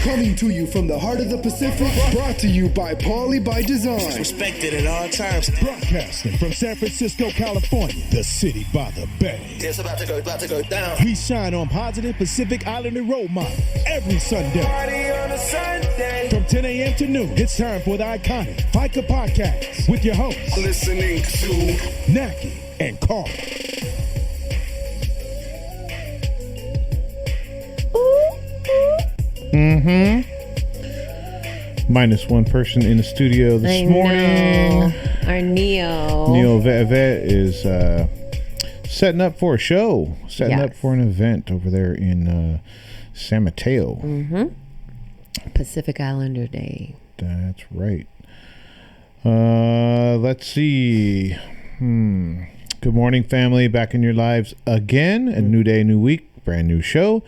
Coming to you from the heart of the Pacific, brought to you by Paulie by Design. Respected at all times. Broadcasting from San Francisco, California, the city by the bay. It's about to go down. We shine on positive Pacific Islander role model every Sunday. Party on a Sunday. From 10 a.m. to noon, it's time for the iconic Faika podcast with your hosts, Listening to Naki and Carl. Minus one person in the studio this morning. Our Neo. Neo Vet is setting up for a show, up for an event over there in San Mateo. Pacific Islander Day. That's right. Let's see. Good morning, family. Back in your lives again. A new day, new week, brand new show.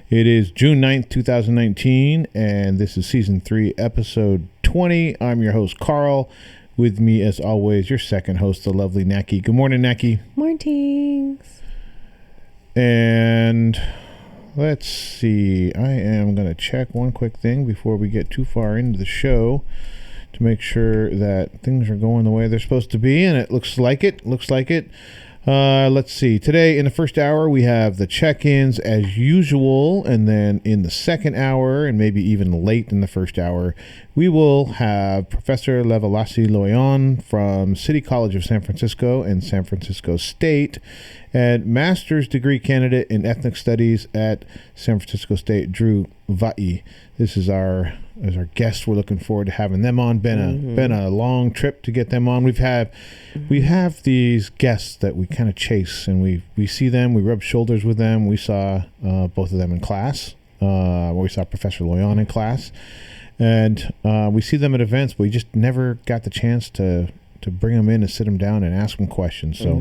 It is June 9th, 2019, and this is Season 3, Episode 20. I'm your host, Carl. With me, as always, your second host, the lovely Naki. Good morning, Naki. Mornings. And let's see. I am going to check one quick thing before we get too far into the show to make sure that things are going the way they're supposed to be, and it looks like it. Let's see. Today, in the first hour, we have the check-ins as usual, and then in the second hour, and maybe even late in the first hour, we will have Professor Loi-On from City College of San Francisco and San Francisco State, and master's degree candidate in ethnic studies at San Francisco State, Drew Vai. This is our guest. We're looking forward to having them on. Been a long trip to get them on. We have these guests that we kind of chase, and we see them. We rub shoulders with them. We saw both of them in class. We saw Professor Loi-On in class, and we see them at events, but we just never got the chance to bring them in and sit them down and ask them questions. So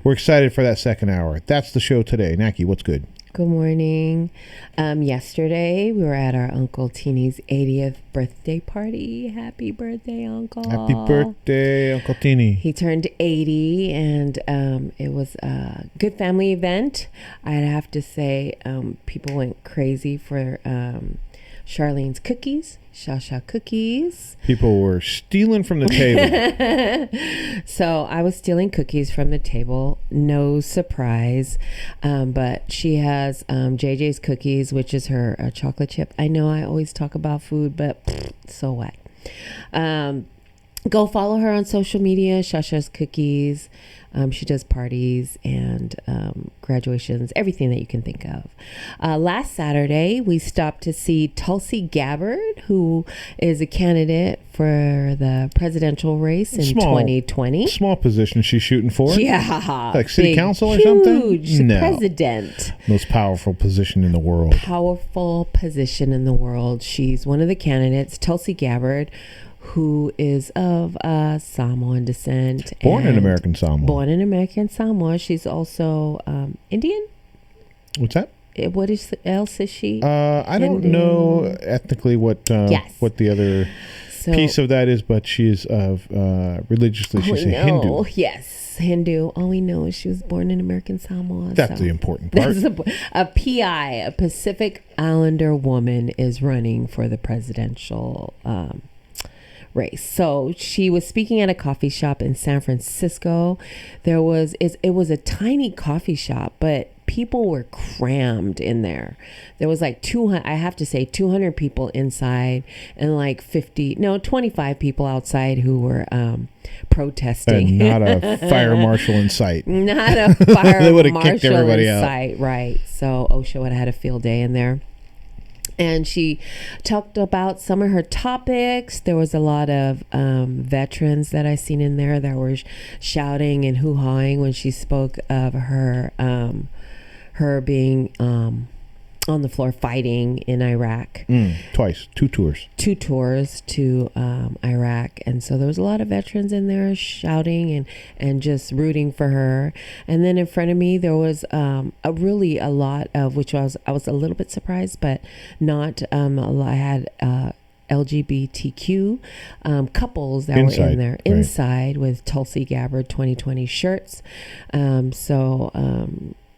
we're excited for that second hour. That's the show today. Naki, what's good? Good morning. Yesterday, we were at our Uncle Teeny's 80th birthday party. Happy birthday, Uncle. Happy birthday, Uncle Teeny. He turned 80, and it was a good family event. I'd have to say people went crazy for Charlene's cookies. Shasha cookies. People were stealing from the table. So I was stealing cookies from the table. No surprise. But she has JJ's Cookies, which is her chocolate chip. I know I always talk about food, but so what? Go follow her on social media, Shasha's Cookies. She does parties and graduations, everything that you can think of. Last Saturday, we stopped to see Tulsi Gabbard, who is a candidate for the presidential race in 2020. Small position she's shooting for. Yeah. Like city council or something? Huge. No. President. Most powerful position in the world. Powerful position in the world. She's one of the candidates, Tulsi Gabbard, who is of Samoan descent. Born in American Samoa. She's also Indian. What's that? What else is she? I don't know ethnically what the other piece of that is, but she's religiously she's a Hindu. Yes, Hindu. All we know is she was born in American Samoa. That's the important part. A PI, a Pacific Islander woman, is running for the presidential race. So she was speaking at a coffee shop in San Francisco. It was a tiny coffee shop, but people were crammed in there. There was like 200 people inside, and like 25 people outside who were protesting. And not a fire marshal in sight. Not a fire they would have marshal kicked everybody in out. sight, right? So OSHA would have had a field day in there. And she talked about some of her topics. There was a lot of veterans that I seen in there that were shouting and hoo-hawing when she spoke of her being on the floor fighting in Iraq. Twice. Two tours to Iraq. And so there was a lot of veterans in there shouting and just rooting for her. And then in front of me, there was a lot of, which I was a little bit surprised, but not I had LGBTQ couples that were in there inside with Tulsi Gabbard 2020 shirts.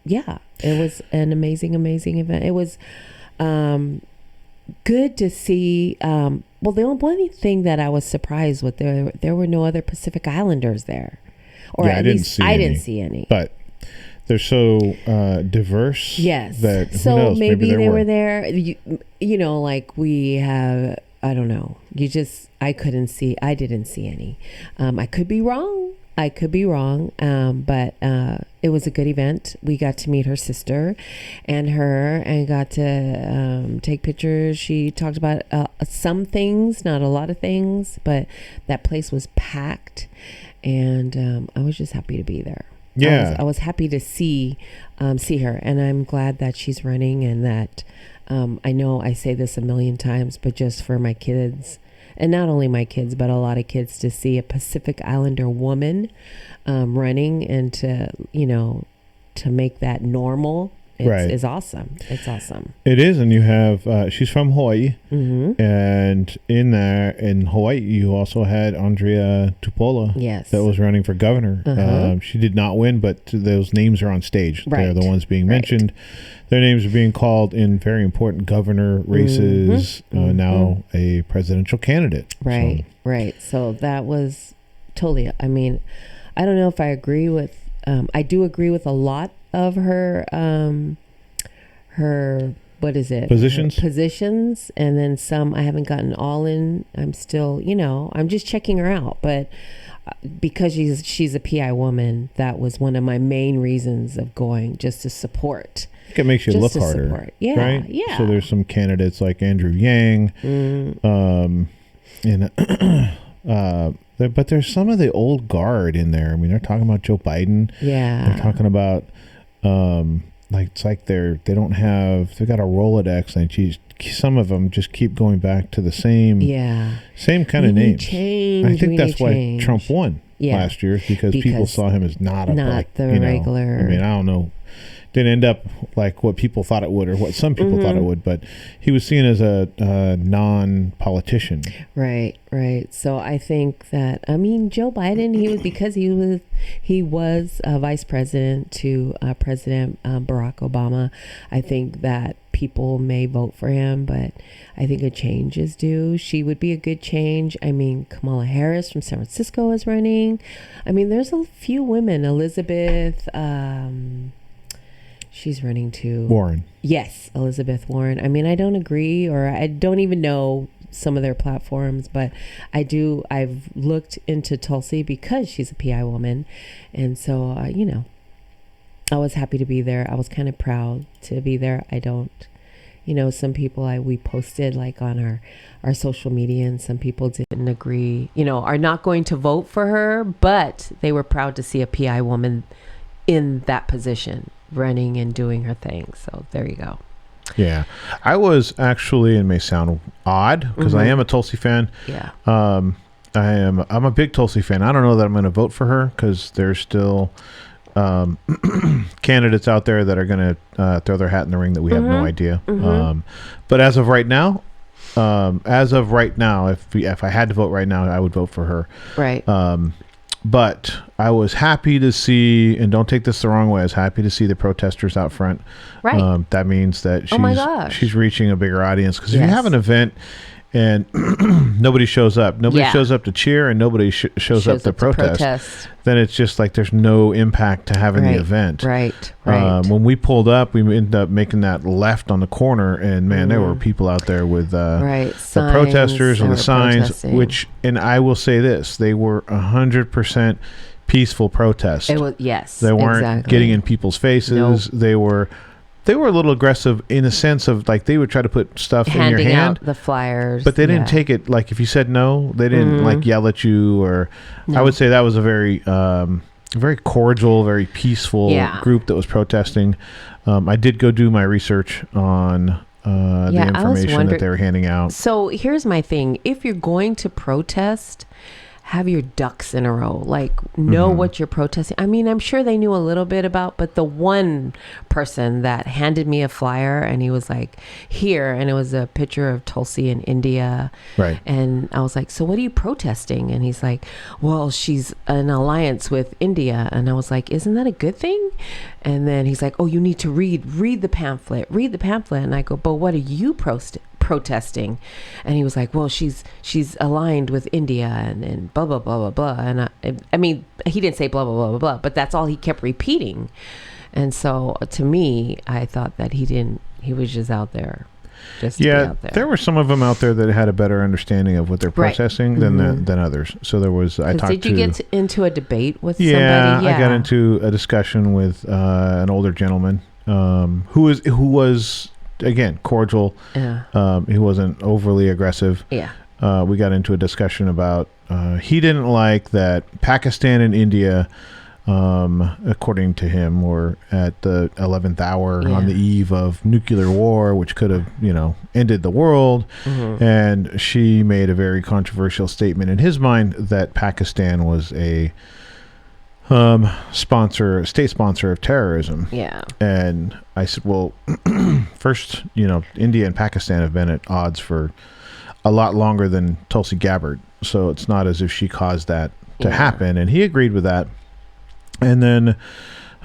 Yeah, it was an amazing event. It was good to see. Well, the only thing that I was surprised with, there were no other Pacific Islanders there, or Yeah, at least I didn't see any. But they're so diverse. Yes. That who So knows? maybe they were there. You know, like we have. I don't know. I didn't see any. I could be wrong. But it was a good event. We got to meet her sister and got to take pictures. She talked about some things, not a lot of things, but that place was packed, and I was just happy to be there. Yeah, I was happy to see her, and I'm glad that she's running, and that I know I say this a million times, but just for my kids. And not only my kids, but a lot of kids, to see a Pacific Islander woman running and to make that normal is awesome. It's awesome. It is. And you have, she's from Hawaii. Mm-hmm. And in Hawaii, you also had Andrea Tupola. Yes. That was running for governor. Uh-huh. She did not win, but those names are on stage. Right. They're the ones being mentioned. Their names are being called in very important governor races. Now a presidential candidate. Right. Right. So that was totally, I mean, I don't know if I agree with, I do agree with a lot of her, what is it? Positions. And then some I haven't gotten all in. I'm still, I'm just checking her out. But because she's a PI woman, that was one of my main reasons of going, just to support. It makes you look harder. Support. Yeah. Right? Yeah. So there's some candidates like Andrew Yang. But there's some of the old guard in there. I mean, they're talking about Joe Biden. Yeah. They're talking about it's like they've got a Rolodex, and some of them just keep going back to the same kind of names. I think that's why Trump won last year, because people saw him as not the regular. I mean, I don't know. Didn't end up like what people thought it would, or what some people thought it would, but he was seen as a non-politician. Right. So I think that, Joe Biden, he was a vice president to President Barack Obama. I think that people may vote for him, but I think a change is due. She would be a good change. Kamala Harris from San Francisco is running. There's a few women. Elizabeth, she's running too. Warren. Yes, Elizabeth Warren. I don't agree, or I don't even know some of their platforms, but I've looked into Tulsi because she's a PI woman. And so, I was happy to be there. I was kind of proud to be there. I don't, some people we posted like on our social media, and some people didn't agree, are not going to vote for her, but they were proud to see a PI woman in that position, running and doing her thing. So there you go. Yeah, I was actually, it may sound odd because I am a Tulsi fan. Yeah. I'm a big Tulsi fan. I don't know that I'm going to vote for her, because there's still candidates out there that are going to throw their hat in the ring that we have no idea. But as of right now, if I had to vote right now, I would vote for her. Right. But I was happy to see, and don't take this the wrong way, I was happy to see the protesters out front. Right. That means that she's reaching a bigger audience. Because if you have an event and nobody shows up, shows up to cheer, and nobody shows up to protest, then it's just like there's no impact to having the event. Right. When we pulled up, we ended up making that left on the corner, and man, there were people out there with the protesters and the signs, and I will say this, they were 100% peaceful protests. It was, yes, they weren't getting in people's faces. Nope. They were a little aggressive in the sense of like they would try to put stuff in your hand, handing out the flyers, but they didn't take it like if you said no, they didn't like yell at you, or I would say that was a very very cordial, very peaceful group that was protesting. I did go do my research on the information that they were handing out. So here's my thing: if you're going to protest, have your ducks in a row, like know what you're protesting. I mean, I'm sure they knew a little bit about, but the one person that handed me a flyer and he was like, here, and it was a picture of Tulsi in India. Right. And I was like, so what are you protesting? And he's like, well, she's an alliance with India. And I was like, isn't that a good thing? And then he's like, oh, you need to read the pamphlet. And I go, but what are you protesting? And he was like, well, she's aligned with India and blah blah blah blah blah. And I mean, he didn't say blah blah blah blah blah, but that's all he kept repeating. And so to me, I thought that he was just out there just to be out there. There were some of them out there that had a better understanding of what they're protesting than others. So there was, did you get into a debate with somebody? Yeah, I got into a discussion with an older gentleman who was again cordial. Yeah. He wasn't overly aggressive. Yeah. We got into a discussion about he didn't like that Pakistan and India, according to him, were at the 11th hour on the eve of nuclear war, which could have, ended the world. And she made a very controversial statement in his mind that Pakistan was a state sponsor of terrorism. Yeah. And I said, well, first, India and Pakistan have been at odds for a lot longer than Tulsi Gabbard. So it's not as if she caused that to happen. And he agreed with that. And then,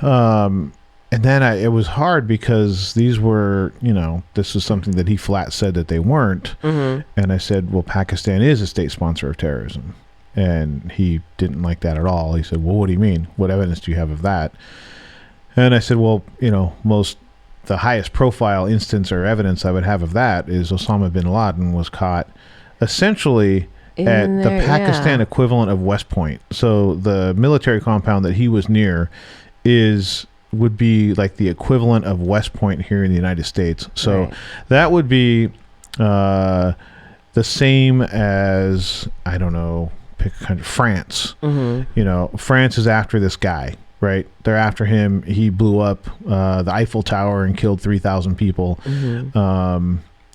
it was hard because these were, this is something that he flat said that they weren't. And I said, well, Pakistan is a state sponsor of terrorism. And he didn't like that at all. He said, well, what do you mean? What evidence do you have of that? And I said, well, the highest profile instance or evidence I would have of that is Osama bin Laden was caught essentially at the Pakistan equivalent of West Point. So the military compound that he was near would be like the equivalent of West Point here in the United States. So that would be the same as, I don't know, pick a country, France. France is after this guy, right? They're after him. He blew up the Eiffel Tower and killed 3,000 people.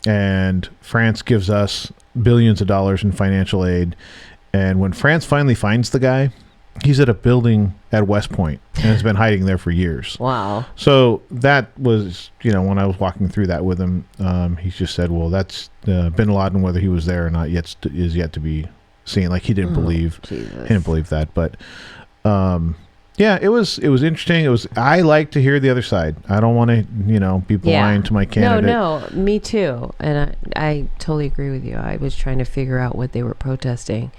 And France gives us billions of dollars in financial aid. And when France finally finds the guy, he's at a building at West Point and has been hiding there for years. Wow. So that was, when I was walking through that with him, he just said, well, that's bin Laden, whether he was there or not is yet to be seen. Like he didn't believe that. But it was interesting. I like to hear the other side. I don't want to, be blind to my candidate. No, me too. And I totally agree with you. I was trying to figure out what they were protesting.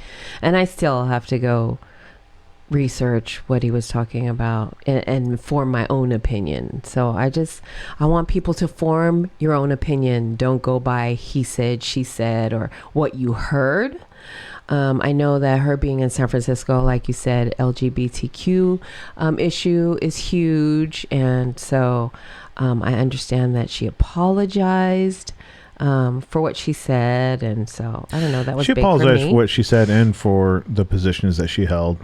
And I still have to go research what he was talking about and form my own opinion. So I want people to form your own opinion. Don't go by he said, she said, or what you heard. I know that her being in San Francisco, like you said, LGBTQ issue is huge. And so I understand that she apologized for what she said. And so, I don't know, that was she big for apologized me. for what she said and for the positions that she held.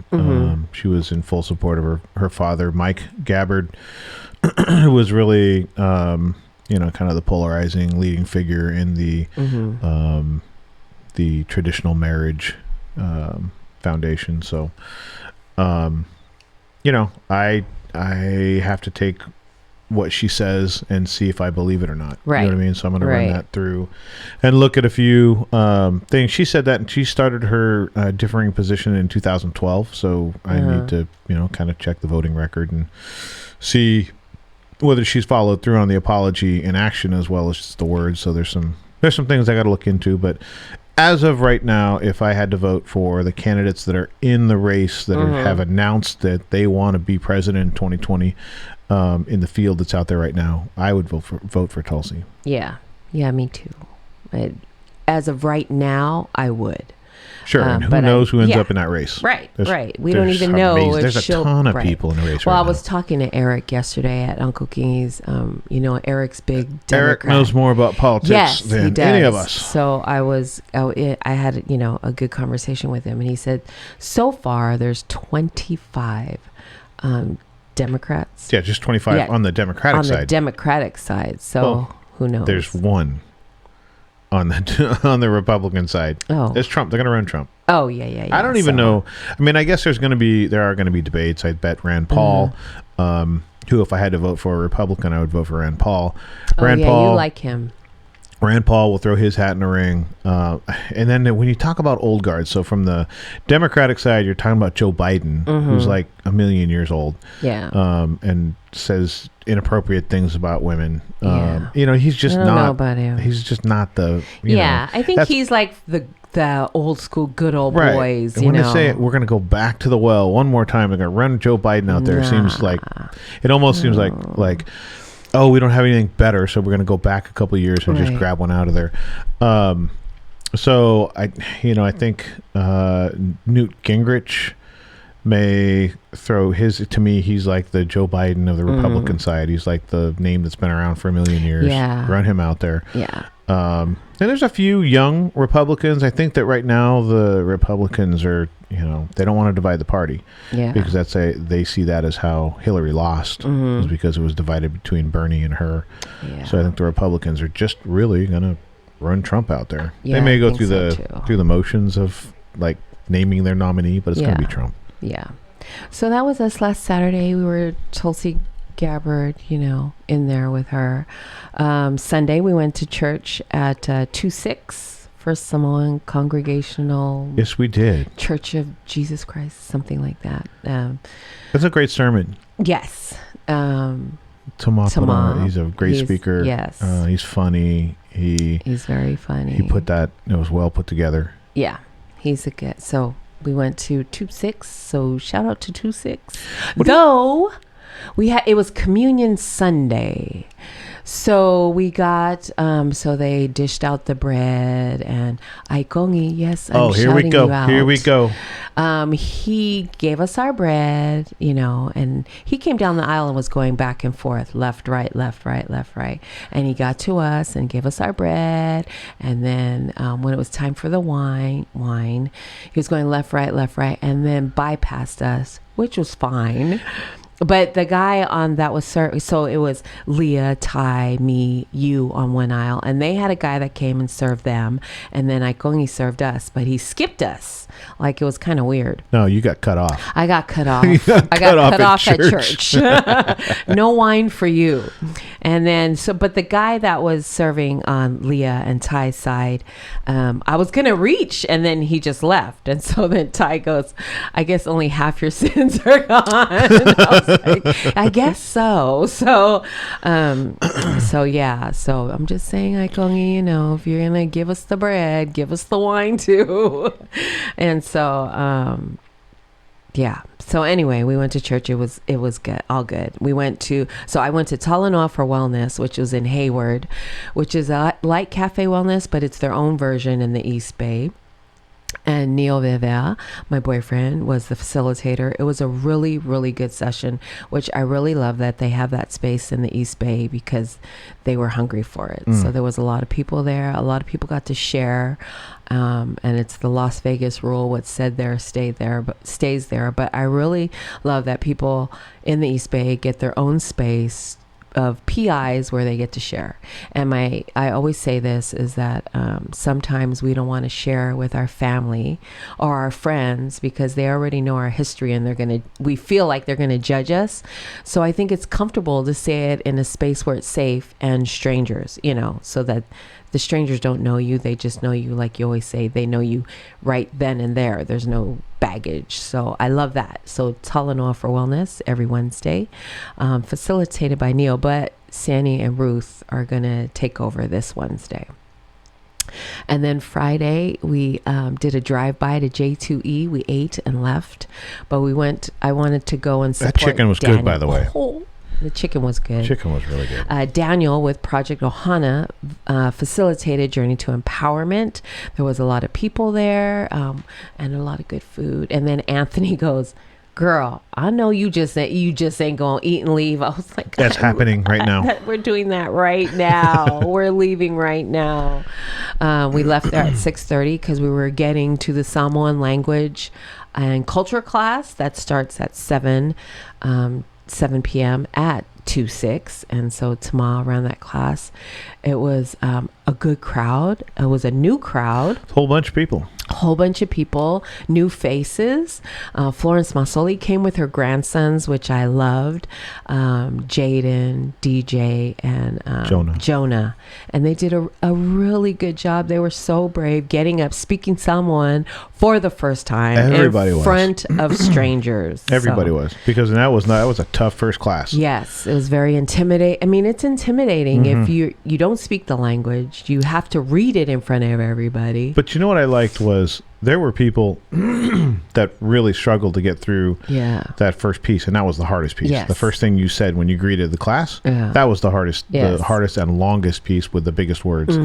She was in full support of her father, Mike Gabbard, who was really, kind of the polarizing leading figure in the traditional marriage foundation. So, I have to take what she says and see if I believe it or not. Right. You know what I mean? So I'm going to run that through and look at a few things. She said that, and she started her differing position in 2012. So I need to, kind of check the voting record and see whether she's followed through on the apology in action as well as just the words. So there's some things I got to look into, but as of right now, if I had to vote for the candidates that are in the race that have announced that they want to be president in 2020 in the field that's out there right now, I would vote for Tulsi. Yeah, me too. As of right now, I would. Sure, and who knows who ends up in that race? Right. We don't even know. There's a ton of people in the race Well, right I was now. talking to Eric yesterday at Uncle King's. Eric's big Democrat. Eric knows more about politics than any of us. So I had a good conversation with him, and he said, so far there's 25 Democrats. Yeah, just 25 on the Democratic side. On the Democratic side. So who knows? There's one on the on the Republican side. Oh. It's Trump. They're going to run Trump. Oh, yeah. I don't even know. I mean, I guess there are going to be debates. I bet Rand Paul, who, if I had to vote for a Republican, I would vote for Rand Paul. Rand Paul, you like him. Rand Paul will throw his hat in the ring. And then when you talk about old guards, so from the Democratic side, you're talking about Joe Biden, who's like a million years old. Yeah. And says inappropriate things about women. Yeah. He's just I don't know about him. He's just not the, I think he's like the old school good old right. boys. And when they say we're going to go back to the well one more time, they're going to run Joe Biden out there. Seems like it almost seems like, oh, we don't have anything better, so we're going to go back a couple of years and just grab one out of there. So I think Newt Gingrich may throw his. To me, he's like the Joe Biden of the Republican side. He's like the name that's been around for a million years. Yeah. Run him out there. Yeah. And there's a few young Republicans. I think that right now the Republicans are, they don't want to divide the party. Yeah. Because they see that as how Hillary lost, was because it was divided between Bernie and her. Yeah. So I think the Republicans are just really going to run Trump out there. Yeah, they may I go think through so through the motions of like naming their nominee, but it's going to be Trump. Yeah. So that was us last Saturday. We were Tulsi Gabbard, in there with her. Sunday, we went to church at 2-6 First Samoan Congregational. Yes, we did. Church of Jesus Christ, something like that. That's a great sermon. Yes. Tama. He's a great speaker. Yes. He's funny. He's very funny. He put that, it was well put together. Yeah. He's a good. So we went to 2-6. So shout out to 2-6. Though it was Communion Sunday. So we got, so they dished out the bread and Aikongi, yes, I'm shouting you out. Here we go. He gave us our bread, and he came down the aisle and was going back and forth, left, right, left, right, left, right. And he got to us and gave us our bread. And then when it was time for the wine, he was going left, right, and then bypassed us, which was fine. But the guy that was served, so it was Leah, Ty, me, you on one aisle, and they had a guy that came and served them, and then Aikongi served us, but he skipped us. Like, it was kind of weird. No, you got cut off. I got cut off. I got cut off at church. No wine for you. And then, but the guy that was serving on Leah and Ty's side, I was going to reach, and then he just left. And so then Ty goes, I guess only half your sins are gone. And I was like, I guess so. So yeah. So I'm just saying, Aikongi, if you're going to give us the bread, give us the wine too. And so, yeah. So anyway, we went to church. It was good. All good. I went to Talanoa for Wellness, which was in Hayward, which is like Cafe Wellness, but it's their own version in the East Bay. And Neil Vivea, my boyfriend, was the facilitator. It was a really, really good session, which I really love that they have that space in the East Bay because they were hungry for it. So there was a lot of people there. A lot of people got to share. And it's the Las Vegas rule. What's said there stays there. But I really love that people in the East Bay get their own space of PIs where they get to share. And I always say this is that sometimes we don't want to share with our family or our friends because they already know our history and we feel like they're gonna judge us. So I think it's comfortable to say it in a space where it's safe and strangers, so that the strangers don't know you. They just know you, like you always say, they know you right then and there. There's no baggage. So I love that. So Talanoa for Wellness every Wednesday, facilitated by Neil, but Sandy and Ruth are going to take over this Wednesday. And then Friday, we did a drive-by to J2E. We ate and left, but I wanted to go and support That chicken was Daniel. good, by the way. The chicken was good. Chicken was really good. Daniel with Project Ohana facilitated Journey to Empowerment. There was a lot of people there and a lot of good food. And then Anthony goes, girl, I know you just ain't gonna eat and leave. I was like, that's happening right now. We're doing that right now. We're leaving right now. We left there at 6:30 because we were getting to the Samoan language and culture class that starts at 7 p.m. at 2-6. And so Tama ran that class. It was a good crowd. It was a new crowd. Whole bunch of people. A whole bunch of people, new faces. Florence Massoli came with her grandsons, which I loved. Jaden, DJ, and Jonah. And they did a really good job. They were so brave, getting up, speaking someone for the first time in front of strangers. Everybody was, because that was a tough first class. Yes, it was very intimidating. I mean, it's intimidating if you don't speak the language. You have to read it in front of everybody. But you know what I liked was there were people that really struggled to get through that first piece, and that was the hardest piece. Yes. The first thing you said when you greeted the class, that was the hardest, the hardest and longest piece with the biggest words.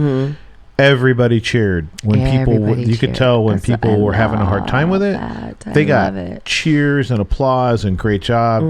Everybody cheered when you could tell when people were having a hard time with it. They got cheers and applause and great job.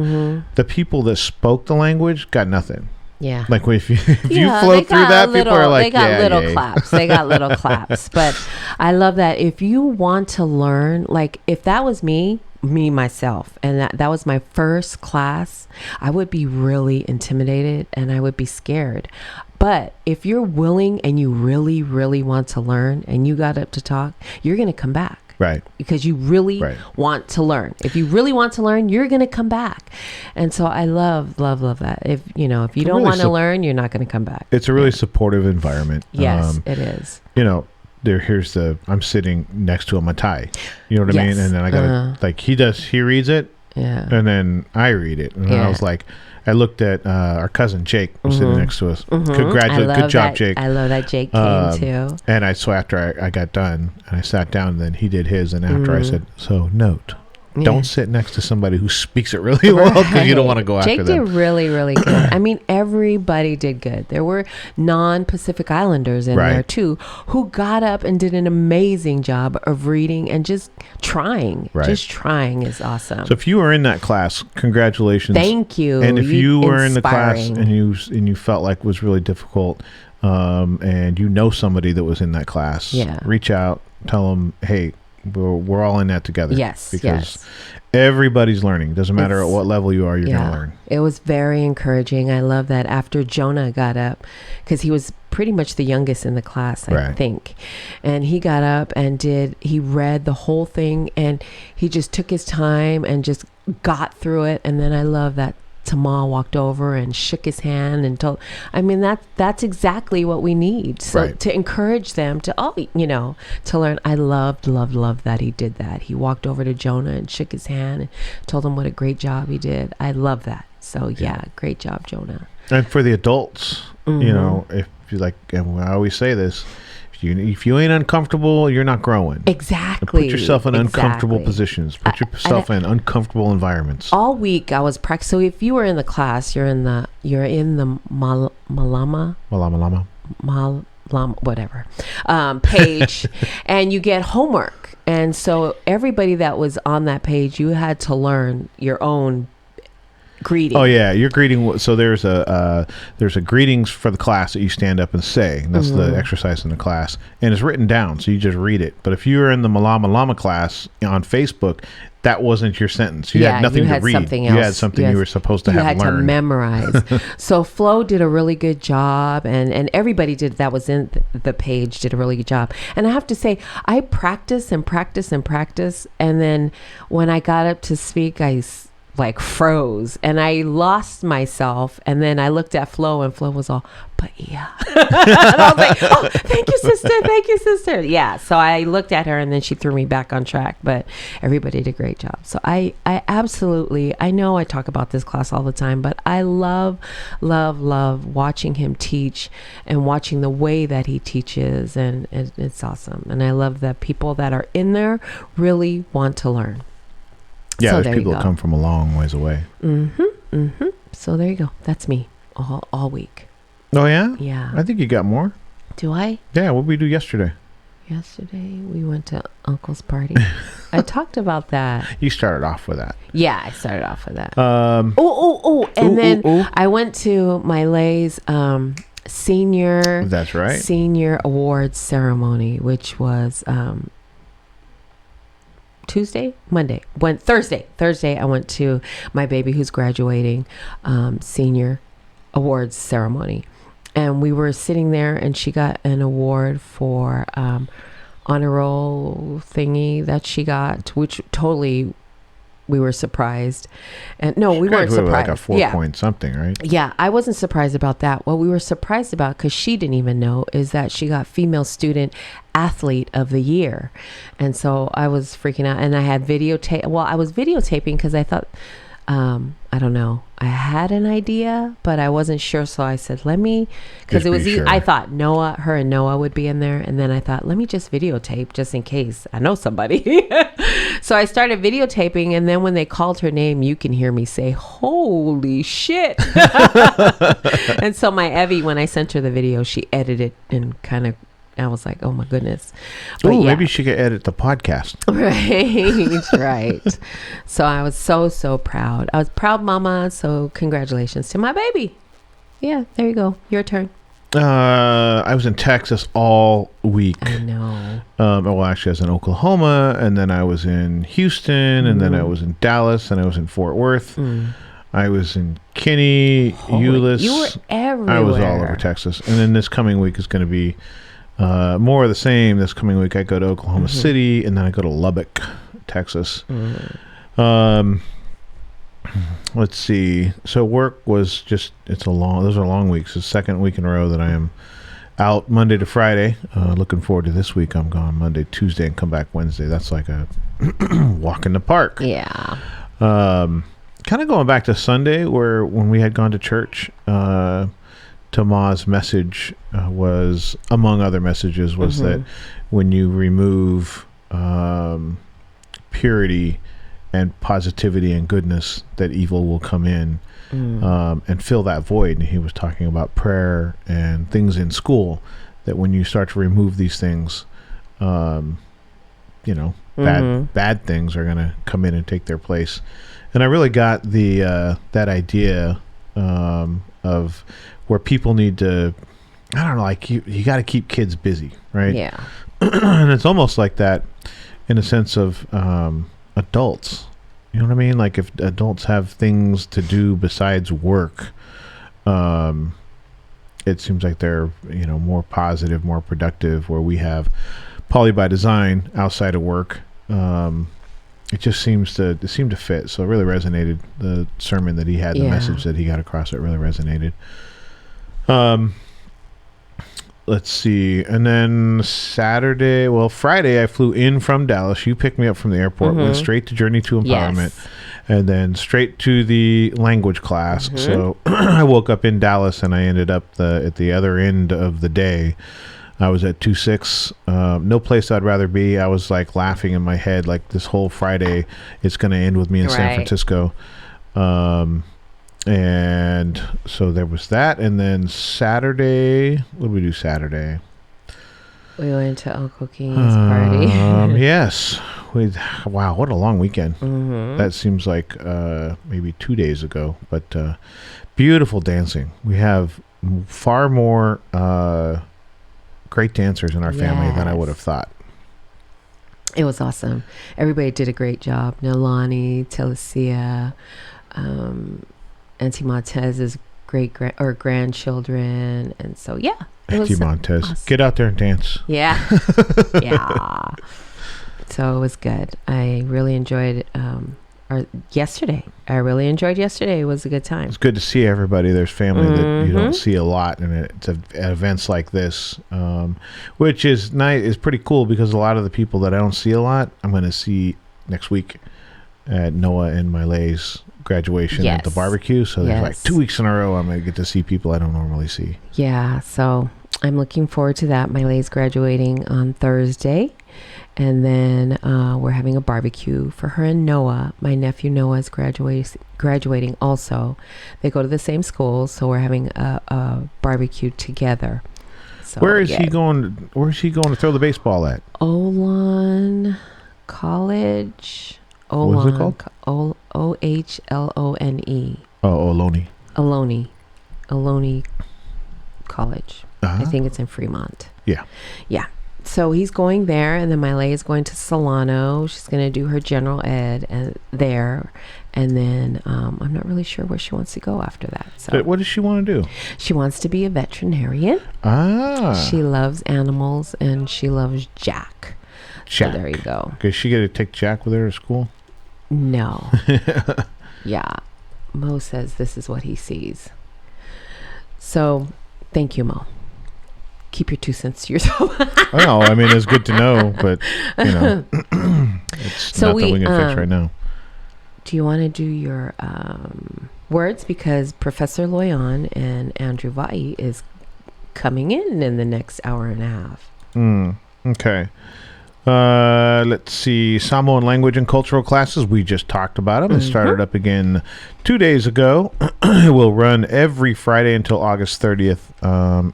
The people that spoke the language got nothing. Yeah. Like if you flow through that, people are like, they got little claps. They got little claps. But I love that. If you want to learn, like if that was me myself, and that was my first class, I would be really intimidated and I would be scared. But if you're willing and you really, really want to learn and you got up to talk, you're going to come back. Right. Because you really want to learn. If you really want to learn, you're going to come back. And so I love that. If you don't really want to learn, you're not going to come back. It's a really supportive environment. Yes, it is. I'm sitting next to a Matai. You know what I mean? And then I got he reads it. Yeah. And then I read it. And I was like, I looked at our cousin Jake sitting next to us. Congratulations. Good job, Jake. I love that Jake came too. And so after I got done and I sat down, and then he did his. And after I said, note. Don't sit next to somebody who speaks it really well, because you don't want to go after them. Jake did really, really good. I mean, everybody did good. There were non-Pacific Islanders in there too, who got up and did an amazing job of reading and just trying. Just trying is awesome. So if you were in that class, congratulations. Thank you. And if you were in the class and you felt like it was really difficult, and you know somebody that was in that class, reach out, tell them, hey, we're all in that together. Yes, because everybody's learning. Doesn't matter at what level you are, you're going to learn. It was very encouraging. I love that. After Jonah got up, because he was pretty much the youngest in the class, I think, and he got up and he read the whole thing, and he just took his time and just got through it. And then I love that Tamal walked over and shook his hand and told, I mean, that's exactly what we need. So to encourage them to learn. I loved that he did that. He walked over to Jonah and shook his hand and told him what a great job he did. I love that. So great job, Jonah. And for the adults, if you like, and I always say this, if you ain't uncomfortable, you're not growing. Exactly. And put yourself in uncomfortable positions. Put yourself in uncomfortable environments. All week I was practicing. So if you were in the class, you're in the Malama, whatever page, and you get homework. And so everybody that was on that page, you had to learn your own greeting. Oh yeah, you're greeting. So there's a greetings for the class that you stand up and say. That's the exercise in the class, and it's written down, so you just read it. But if you were in the Malama Lama class on Facebook, that wasn't your sentence. You had nothing to read. Something else. You had something you were supposed to have learned. You had to memorize. So Flo did a really good job, and everybody that was in the page did a really good job. And I have to say, I practice and practice and practice, and then when I got up to speak, I froze and I lost myself, and then I looked at Flo, and Flo was all, but yeah. And I was like, oh, thank you sister. Yeah, so I looked at her, and then she threw me back on track, but everybody did a great job. So I absolutely, I know I talk about this class all the time, but I love watching him teach and watching the way that he teaches, and it's awesome. And I love that people that are in there really want to learn. Yeah, so there's people that come from a long ways away. So there you go. That's me all week. Oh, yeah? Yeah. I think you got more. Do I? Yeah, what did we do yesterday? Yesterday, we went to Uncle's party. I talked about that. You started off with that. Yeah, I started off with that. Then I went to my Lay's senior... That's right. Senior awards ceremony, which was... Thursday I went to my baby who's graduating senior awards ceremony, and we were sitting there, and she got an award for honor roll thingy that she got, which totally we were surprised. And no, we weren't surprised. Like a 4 point something, right? Yeah, I wasn't surprised about that. What we were surprised about, because she didn't even know, is that she got Female Student Athlete of the Year. And so I was freaking out, and I had videotape. Well, I was videotaping because I thought, I don't know, I had an idea, but I wasn't sure. So I said, let me, because it was, sure. I thought her and Noah would be in there. And then I thought, let me just videotape just in case I know somebody. So I started videotaping. And then when they called her name, you can hear me say, holy shit. And so my Evie, when I sent her the video, she edited and kind of, I was like, oh my goodness. Oh, maybe she could edit the podcast. Right, right. So I was so proud. I was proud mama. So congratulations to my baby. Yeah, there you go. Your turn. I was in Texas all week. I know. Well, actually, I was in Oklahoma, and then I was in Houston, and then I was in Dallas, and I was in Fort Worth. I was in Kinney, Euless. You were everywhere. I was all over Texas. And then this coming week is going to be more of the same. This coming week, I go to Oklahoma City, and then I go to Lubbock, Texas. Let's see. So work was just, those are long weeks. It's the second week in a row that I am out Monday to Friday. Looking forward to this week. I'm gone Monday, Tuesday, and come back Wednesday. That's like a walk in the park. Yeah. Kind of going back to Sunday, where when we had gone to church, Toma's message was, among other messages, was that when you remove purity and positivity and goodness, that evil will come in and fill that void. And he was talking about prayer and things in school, that when you start to remove these things, bad things are going to come in and take their place. And I really got the that idea of where people need to, I don't know, like you got to keep kids busy, right? Yeah. And it's almost like that in a sense of adults. You know what I mean? Like if adults have things to do besides work, it seems like they're, more positive, more productive, where we have Poly by Design outside of work. It just seemed to fit. So it really resonated. The sermon that he had, the message that he got across, it really resonated. Let's see. And then Friday, I flew in from Dallas. You picked me up from the airport, went straight to Journey to Empowerment, and then straight to the language class. So I woke up in Dallas, and I ended up at the other end of the day. I was at 2-6. No place I'd rather be. I was like laughing in my head, like this whole Friday, it's going to end with me in San Francisco. And so there was that. And then Saturday, what did we do Saturday? We went to Uncle King's party. Yes. Wow, what a long weekend. That seems like maybe 2 days ago. But beautiful dancing. We have far more great dancers in our family than I would have thought. It was awesome. Everybody did a great job. Nolani, Telesia, Auntie Montez's grandchildren, and so Auntie Montez, awesome. Get out there and dance. Yeah. So it was good. I really enjoyed yesterday. It was a good time. It's good to see everybody. There's family that you don't see a lot, and it's at events like this, which is nice. Is pretty cool, because a lot of the people that I don't see a lot, I'm going to see next week at Noah and Mylay's graduation at the barbecue. So there's like 2 weeks in a row I'm going to get to see people I don't normally see. Yeah, so I'm looking forward to that. Mylay's graduating on Thursday, and then we're having a barbecue for her and Noah. My nephew Noah is graduating also. They go to the same school, so we're having a barbecue together. So, where is he going? Where is he going to throw the baseball at? Olon College. Olon, what is it called? Ohlone. Ohlone. Ohlone College. I think it's in Fremont. Yeah. So he's going there, and then Miley is going to Solano. She's going to do her general ed there, and then I'm not really sure where she wants to go after that. So But what does she want to do? she wants to be a veterinarian. She loves animals, and she loves Jack. Jack. So there you go. Okay, she got to take Jack with her to school? No. Yeah. Mo says this is what he sees. So thank you, Mo. Keep your 2 cents to yourself. Well, I mean, it's good to know, but, it's So nothing we can fix right now. Do you want to do your words? Because Professor Loi-On and Andrew Vai is coming in the next hour and a half. Okay. Let's see. Samoan language and cultural classes. We just talked about them. It started up again 2 days ago. It will run every Friday until August 30th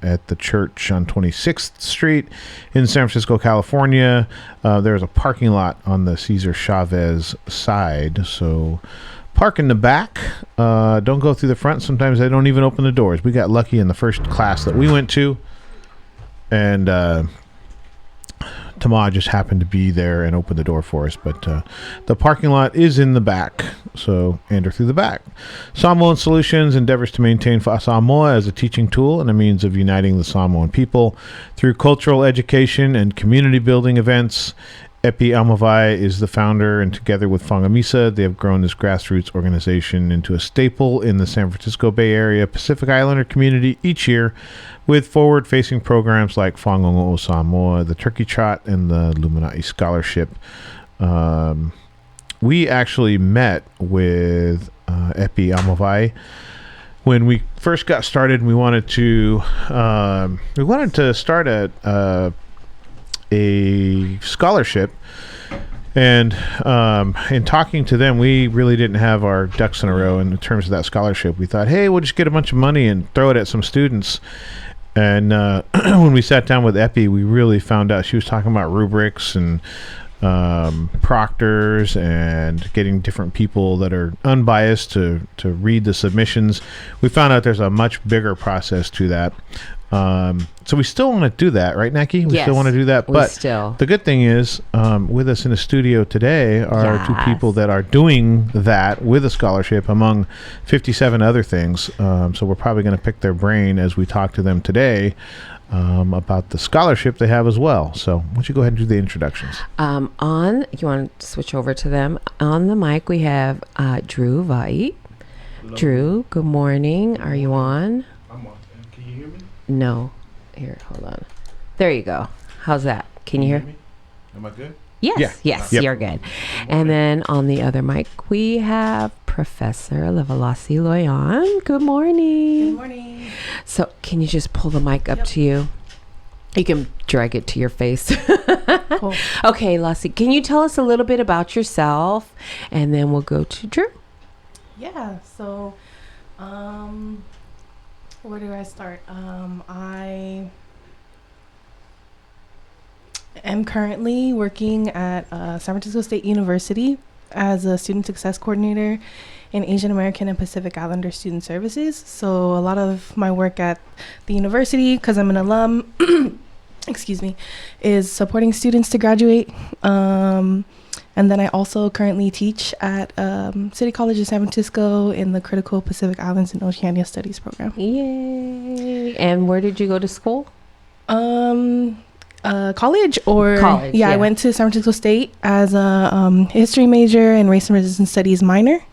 at the church on 26th Street in San Francisco, California. There's a parking lot on the Cesar Chavez side. So park in the back. Don't go through the front. Sometimes they don't even open the doors. We got lucky in the first class that we went to. And Tama just happened to be there and opened the door for us, but the parking lot is in the back, so enter through the back. Samoan Solutions endeavors to maintain Samoa as a teaching tool and a means of uniting the Samoan people through cultural education and community building events. Epi Amavai is the founder, and together with Fangamisa, they have grown this grassroots organization into a staple in the San Francisco Bay Area Pacific Islander community each year, with forward-facing programs like Whangongo o Samoa, the Turkey Trot, and the Luminati Scholarship. We actually met with Epi Amavai when we first got started. We wanted to start a scholarship, and in talking to them, we really didn't have our ducks in a row in terms of that scholarship. We thought, hey, we'll just get a bunch of money and throw it at some students. And when we sat down with Epi, we really found out she was talking about rubrics and proctors and getting different people that are unbiased to read the submissions. We found out there's a much bigger process to that. So we still want to do that, right, Naki? We still want to do that. But the good thing is, with us in the studio today are two people that are doing that with a scholarship among 57 other things. So we're probably going to pick their brain as we talk to them today about the scholarship they have as well. So why don't you go ahead and do the introductions? You want to switch over to them? On the mic, we have Drew Vai. Hello. Drew, good morning. Are you on? I'm on. Can you hear me? No. Here, hold on. There you go. How's that? Can you hear me? Am I good? Yes. Yes, you're good. And then on the other mic, we have Professor Levalasi Loi-On. Good morning. Good morning. So can you just pull the mic up to you? You can drag it to your face. Cool. Okay, Lassie, can you tell us a little bit about yourself? And then we'll go to Drew. Yeah, so where do I start? I am currently working at San Francisco State University as a student success coordinator in Asian American and Pacific Islander Student Services. So a lot of my work at the university, because I'm an alum, excuse me, is supporting students to graduate. And then I also currently teach at City College of San Francisco in the Critical Pacific Islands and Oceania Studies program. Yay. And where did you go to school? College or college, I went to San Francisco State as a history major and race and resistance studies minor,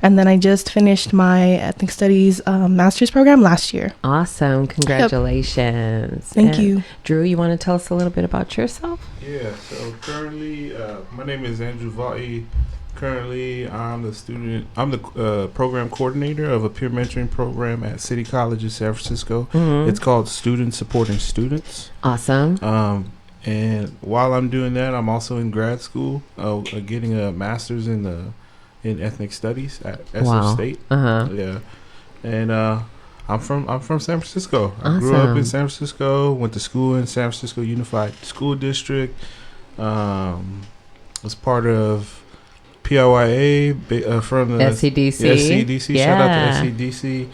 and then I just finished my ethnic studies master's program last year. Awesome. Congratulations. Thank you. Drew, you want to tell us a little bit about yourself? Yeah, so currently my name is Andrew Vai. Currently I'm the program coordinator of a peer mentoring program at City College of San Francisco. Mm-hmm. It's called Students Supporting Students. Awesome. And while I'm doing that, I'm also in grad school, getting a master's in ethnic studies at SF State. Yeah, and I'm from San Francisco. I grew up in San Francisco. Went to school in San Francisco Unified School District. Was part of PIYA from the SCDC. SCDC. Shout out to SCDC.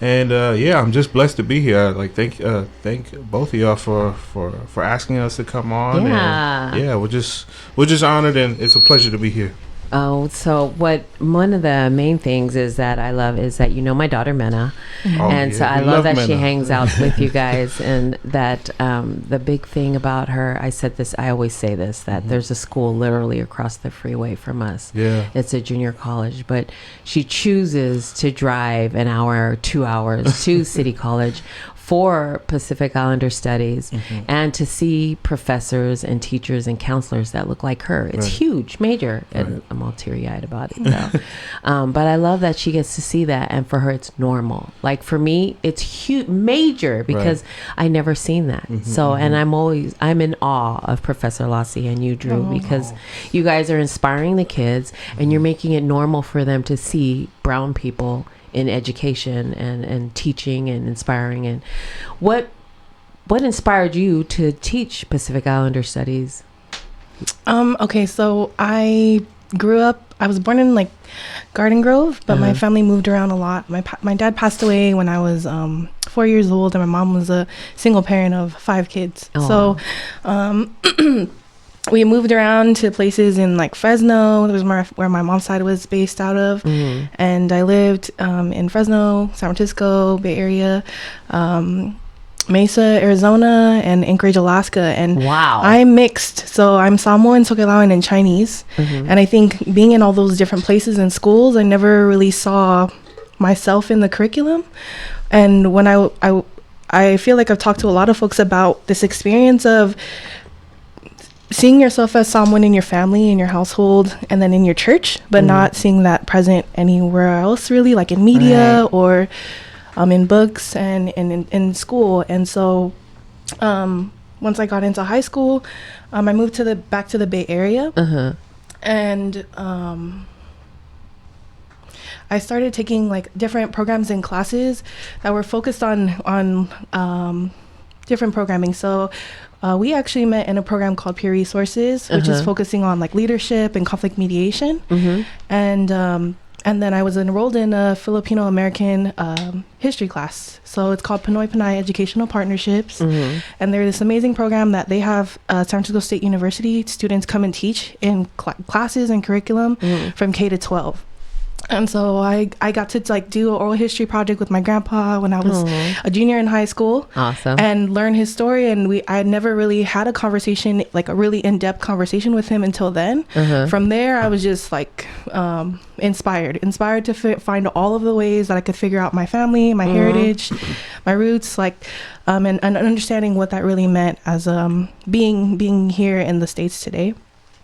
And yeah, I'm just blessed to be here. Like thank both of y'all for asking us to come on. Yeah. And yeah, we're just honored, and it's a pleasure to be here. Oh, so one of the main things is that I love is that my daughter Mena, and so I love that she hangs out with you guys, and that the big thing about her, I always say this, that there's a school literally across the freeway from us. Yeah, it's a junior college, but she chooses to drive an hour or 2 hours to City College for Pacific Islander studies, and to see professors and teachers and counselors that look like her. It's huge, major, and I'm all teary-eyed about it though. But I love that she gets to see that, and for her it's normal. Like for me, it's huge, major, because I never seen that. So and I'm in awe of Professor Lassie and you, Drew, because you guys are inspiring the kids, and you're making it normal for them to see brown people in education and teaching and inspiring. And what inspired you to teach Pacific Islander studies? Okay, so I was born in like Garden Grove, but my family moved around a lot. My dad passed away when I was 4 years old, and my mom was a single parent of 5 kids. So we moved around to places in like Fresno. That was where my mom's side was based out of. And I lived in Fresno, San Francisco, Bay Area, Mesa, Arizona, and Anchorage, Alaska. And I'm mixed. So I'm Samoan, Tokelauan, and Chinese. And I think being in all those different places and schools, I never really saw myself in the curriculum. And when I feel like I've talked to a lot of folks about this experience of seeing yourself as someone in your family, in your household, and then in your church, but not seeing that present anywhere else, really, like in media or in books and in school. And so once I got into high school, I moved back to the Bay Area, and I started taking like different programs and classes that were focused on different programming. So we actually met in a program called Peer Resources, which is focusing on like leadership and conflict mediation. And then I was enrolled in a Filipino American history class. So it's called Pinoy Panay Educational Partnerships. And they're this amazing program that they have San Francisco State University students come and teach in classes and curriculum from K to 12. And so I got to like do an oral history project with my grandpa when I was a junior in high school. Awesome. And learn his story. And I had never really had a conversation, like a really in-depth conversation with him until then. From there, I was just like inspired to find all of the ways that I could figure out my family, my heritage, my roots, like and understanding what that really meant as being here in the States today.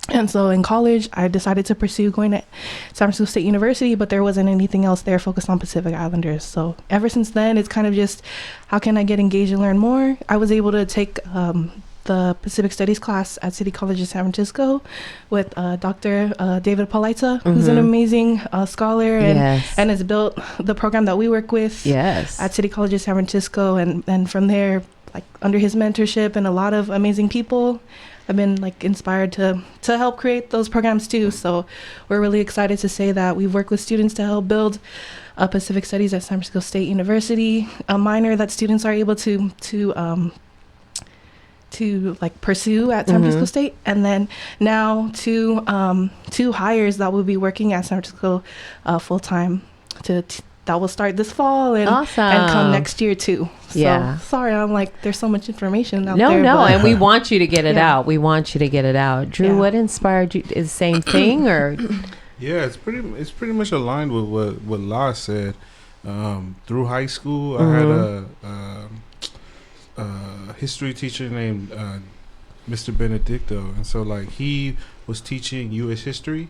And so in college, I decided to pursue going to San Francisco State University, but there wasn't anything else there focused on Pacific Islanders. So ever since then, it's kind of just, how can I get engaged and learn more? I was able to take the Pacific Studies class at City College of San Francisco with Dr. David Palaita, who's an amazing scholar and has built the program that we work with at City College of San Francisco. And from there, like under his mentorship and a lot of amazing people, I've been like inspired to help create those programs too. So we're really excited to say that we've worked with students to help build Pacific Studies at San Francisco State University, a minor that students are able to like pursue at San Francisco State, and then now two hires that will be working at San Francisco full time that will start this fall and come next year too. So sorry, I'm like, there's so much information out there. No, and we want you to get it out. We want you to get it out. Drew, what inspired you? Is the same thing or? Yeah, it's pretty much aligned with what La said. Through high school, I had a history teacher named Mr. Benedicto, and so like he was teaching U.S. history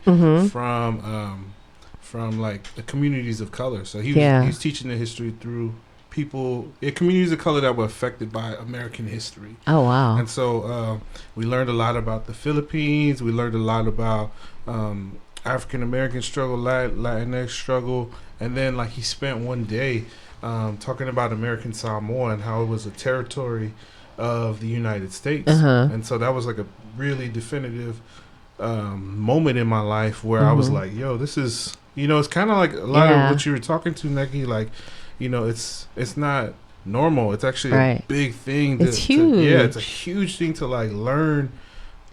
from like the communities of color. So he was teaching the history through communities of color that were affected by American history. Oh, wow. And so we learned a lot about the Philippines. We learned a lot about African American struggle, Latinx struggle. And then like he spent one day talking about American Samoa and how it was a territory of the United States. And so that was like a really definitive moment in my life where I was like, yo, this is, it's kind of like a lot of what you were talking to, Neki, like it's not normal. It's actually Right. a big thing. It's huge. Yeah, it's a huge thing to like learn.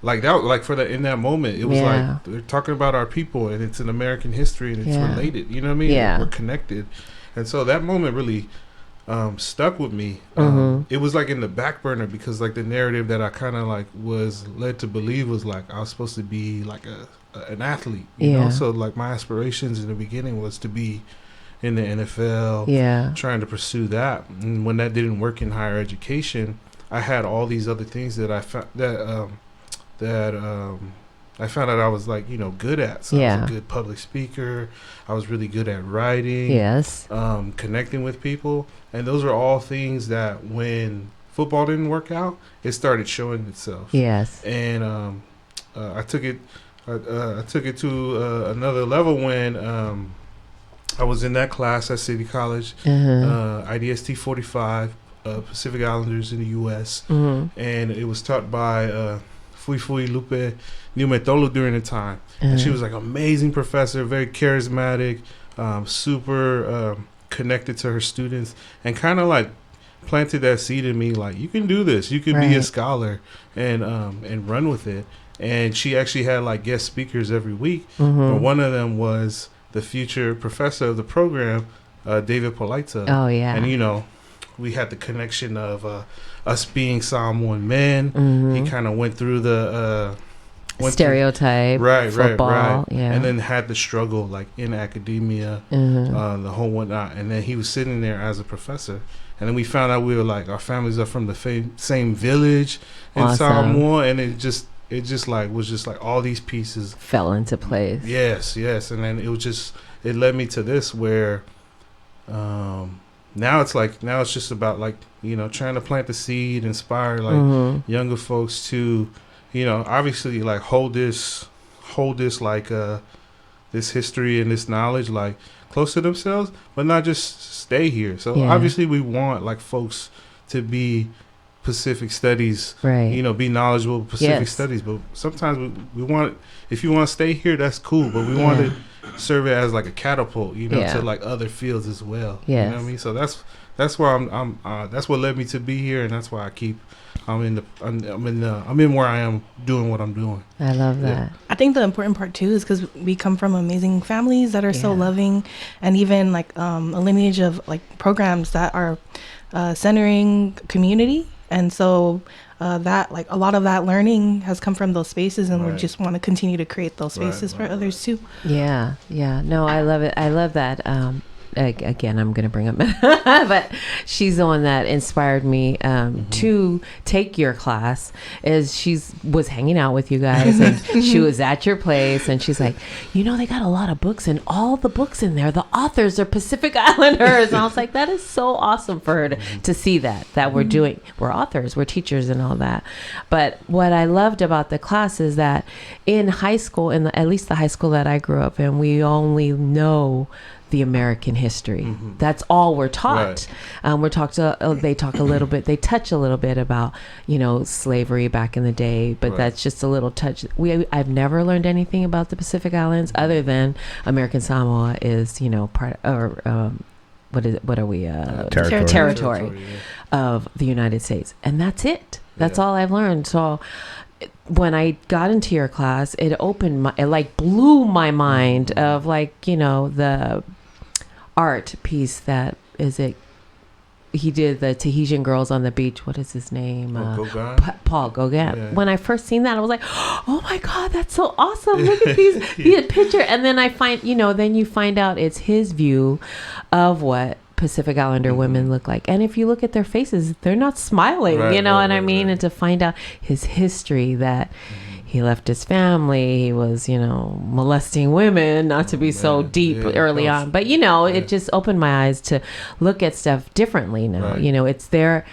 Like that, like for that in that moment, it was Yeah. like they're talking about our people, and it's in American history, and it's Yeah. related. You know what I mean? Yeah. We're connected, and so that moment really stuck with me. Mhm. It was like in the back burner because like the narrative that I kind of like was led to believe was like I was supposed to be like an athlete. You Yeah. know, so like my aspirations in the beginning was to be in the NFL. Yeah. Trying to pursue that, and when that didn't work in higher education, I had all these other things that I found that I found out I was like good at. So I Yeah. was a good public speaker. I was really good at writing. Yes. Connecting with people, and those are all things that when football didn't work out, it started showing itself. Yes. And I took it. I took it to another level when I was in that class at City College, IDST 45, Pacific Islanders in the U.S., and it was taught by Fui Lupe Niumetolo during the time. And she was like amazing professor, very charismatic, super connected to her students, and kind of like planted that seed in me, like you can do this, you can be a scholar and run with it. And she actually had like guest speakers every week, but one of them was the future professor of the program, David Polita. Oh yeah. And we had the connection of us being Samoan men. He kind of went through the stereotype, football, right, yeah, and then had the struggle like in academia, the whole whatnot. And then he was sitting there as a professor, and then we found out we were like our families are from the same village in Samoa, and it just like was just like all these pieces fell into place. Yes, and then it led me to this where now it's just about like trying to plant the seed, inspire like younger folks to obviously like hold this like this history and this knowledge like close to themselves, but not just stay here. So obviously we want like folks to be Pacific studies, right? Be knowledgeable of Pacific studies, but sometimes we want, if you want to stay here, that's cool, but we want to serve it as like a catapult, to like other fields as well. You know what I mean? So that's where I'm that's what led me to be here, and that's why I'm in where I am doing what I'm doing. I love that. I think the important part too is because we come from amazing families that are so loving, and even like a lineage of like programs that are centering community. And so that like a lot of that learning has come from those spaces, and we just want to continue to create those spaces for others too. Yeah. No, I love it. I love that. Again, I'm going to bring up, but she's the one that inspired me to take your class. Is was hanging out with you guys, and she was at your place, and she's like, they got a lot of books, and all the books in there, the authors are Pacific Islanders. And I was like, that is so awesome for her to see that we're authors, we're teachers, and all that. But what I loved about the class is that in high school, at least the high school that I grew up in, we only know the American history. That's all we're taught. They talk a little bit, they touch a little bit about, slavery back in the day, but that's just a little touch. I've never learned anything about the Pacific Islands other than American Samoa is, part or what are we? Territory of the United States. And that's it. That's all I've learned. So when I got into your class, it blew my mind of the art piece he did, the Tahitian girls on the beach. What is his name? Paul Gauguin. Yeah. When I first seen that, I was like, oh my God, that's so awesome. Look at these picture. And then I find, then you find out it's his view of what Pacific Islander women look like. And if you look at their faces, they're not smiling, what I mean? And to find out his history, that he left his family, he was, molesting women, not to be so deep early on. But, it just opened my eyes to look at stuff differently now. It's the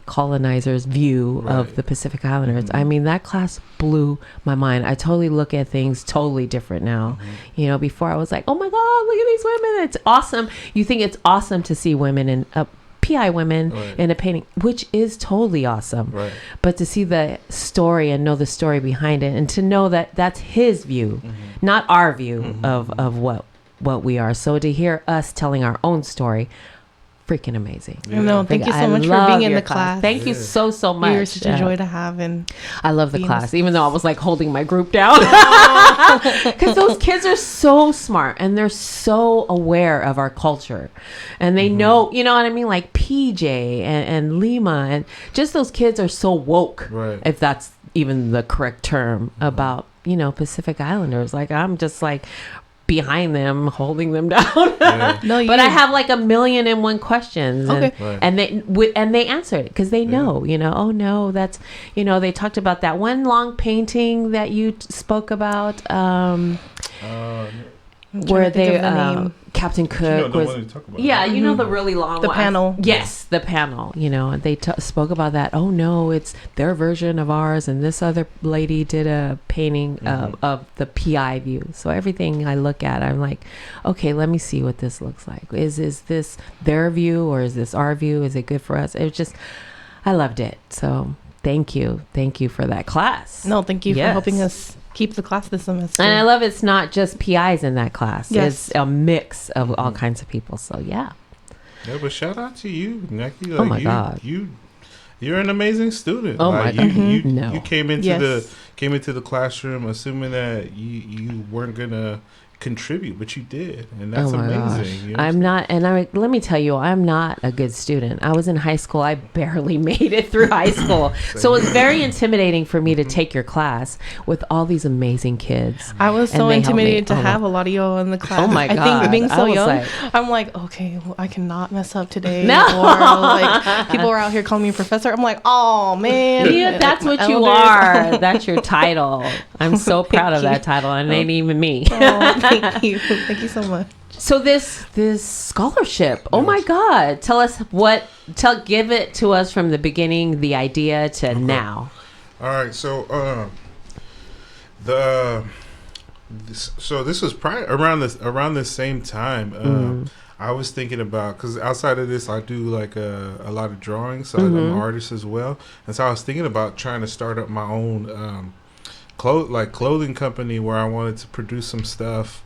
colonizers' view of the Pacific Islanders. I mean, that class blew my mind. I totally look at things totally different now. Before I was like, oh my God, look at these women. It's awesome. You think it's awesome to see women in PI women in a painting, which is totally awesome. But to see the story and know the story behind it, and to know that that's his view, not our view of what what we are. So to hear us telling our own story, freaking amazing. No, thank you so much for being in the class. Thank you so much. You're such a joy to have, and I love the class, even though I was like holding my group down, because those kids are so smart and they're so aware of our culture, and they know, you know what I mean, like PJ and Lima, and just those kids are so woke, if that's even the correct term, about, you know, Pacific Islanders. Like, I'm just like behind them, holding them down. But I have like 1,000,001 questions, and they answered it because they know, you know, oh no, that's, you know, they talked about that one long painting that you spoke about, where they Captain Cook was, you know, the really long the one. panel. Yes, the panel. You know, they spoke about that. Oh no, it's their version of ours, and this other lady did a painting of the PI view. So everything I look at, I'm like, okay, let me see what this looks like. Is this their view or is this our view? Is it good for us? It was just, I loved it. So thank you for that class. No, thank you for helping us keep the class this semester. And I love it's not just PIs in that class. Yes. It's a mix of all kinds of people. So yeah. Yeah, but shout out to you, Nikki. Like, oh my God. You're an amazing student. Oh like, my God. You came into the classroom assuming that you weren't gonna contribute, but you did, and that's amazing. You know? I'm not, and let me tell you, I'm not a good student. I was in high school. I barely made it through high school, so it was very intimidating for me to take your class with all these amazing kids. I was so intimidated to have a lot of y'all in the class. Oh my God! I think being so young, like, I'm like, okay, well, I cannot mess up today. No, or like people are out here calling me professor. I'm like, oh man, yeah, that's what you are. That's your title. I'm so proud of that title, and it ain't even me. Thank you so much. So this scholarship, oh my God, tell us give it to us from the beginning, the idea to now. All right, so this was probably around the same time. I was thinking about, because outside of this, I do like a lot of drawing, so I'm an artist as well, and so I was thinking about trying to start up my own clothing company where I wanted to produce some stuff.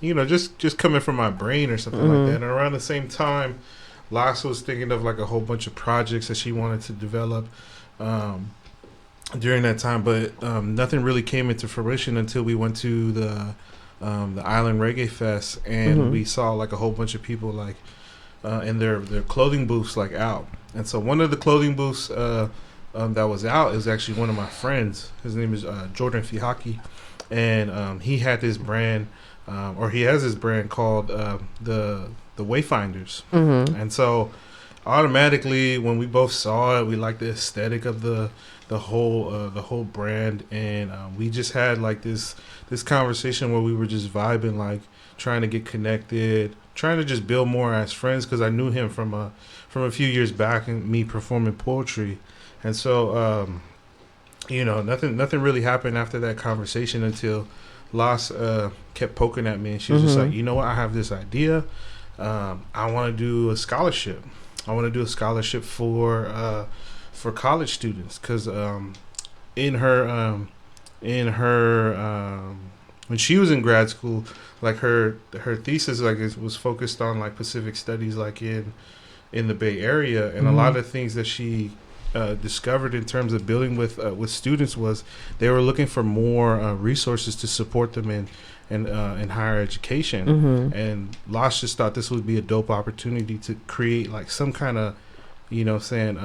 You know, just coming from my brain or something like that. And around the same time, Lassa was thinking of like a whole bunch of projects that she wanted to develop during that time, but nothing really came into fruition until we went to the Island Reggae Fest, and we saw like a whole bunch of people like in their clothing booths like out. And so one of the clothing booths that was out is actually one of my friends. His name is Jordan Fihaki. And he had this brand, or he has this brand called the Wayfinders. And so automatically, when we both saw it, we liked the aesthetic of the whole brand, and we just had like this conversation where we were just vibing, like trying to get connected, trying to just build more as friends, because I knew him from a few years back and me performing poetry, and so. You know, nothing really happened after that conversation until Las kept poking at me, and she was just like, you know what, I have this idea. I want to do a scholarship. I want to do a scholarship for college students, because in her when she was in grad school, like her thesis was focused on like Pacific studies, like in the Bay Area, and a lot of things that she discovered in terms of building with students was they were looking for more resources to support them in higher education, and Losh just thought this would be a dope opportunity to create like some kind of, you know, saying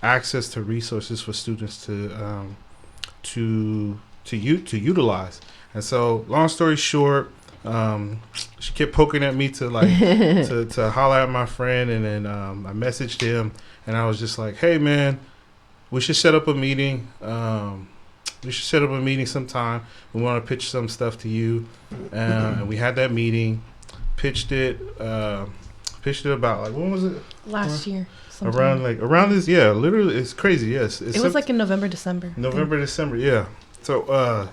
access to resources for students to utilize. And so, long story short, she kept poking at me to like to holler at my friend, and then I messaged him. And I was just like, hey, man, we should set up a meeting. We should set up a meeting sometime. We want to pitch some stuff to you. And we had that meeting, pitched it about, like, when was it? Last year. Sometime. Around this, yeah, literally, it's crazy, yes. It was like in November, December. December, yeah. So,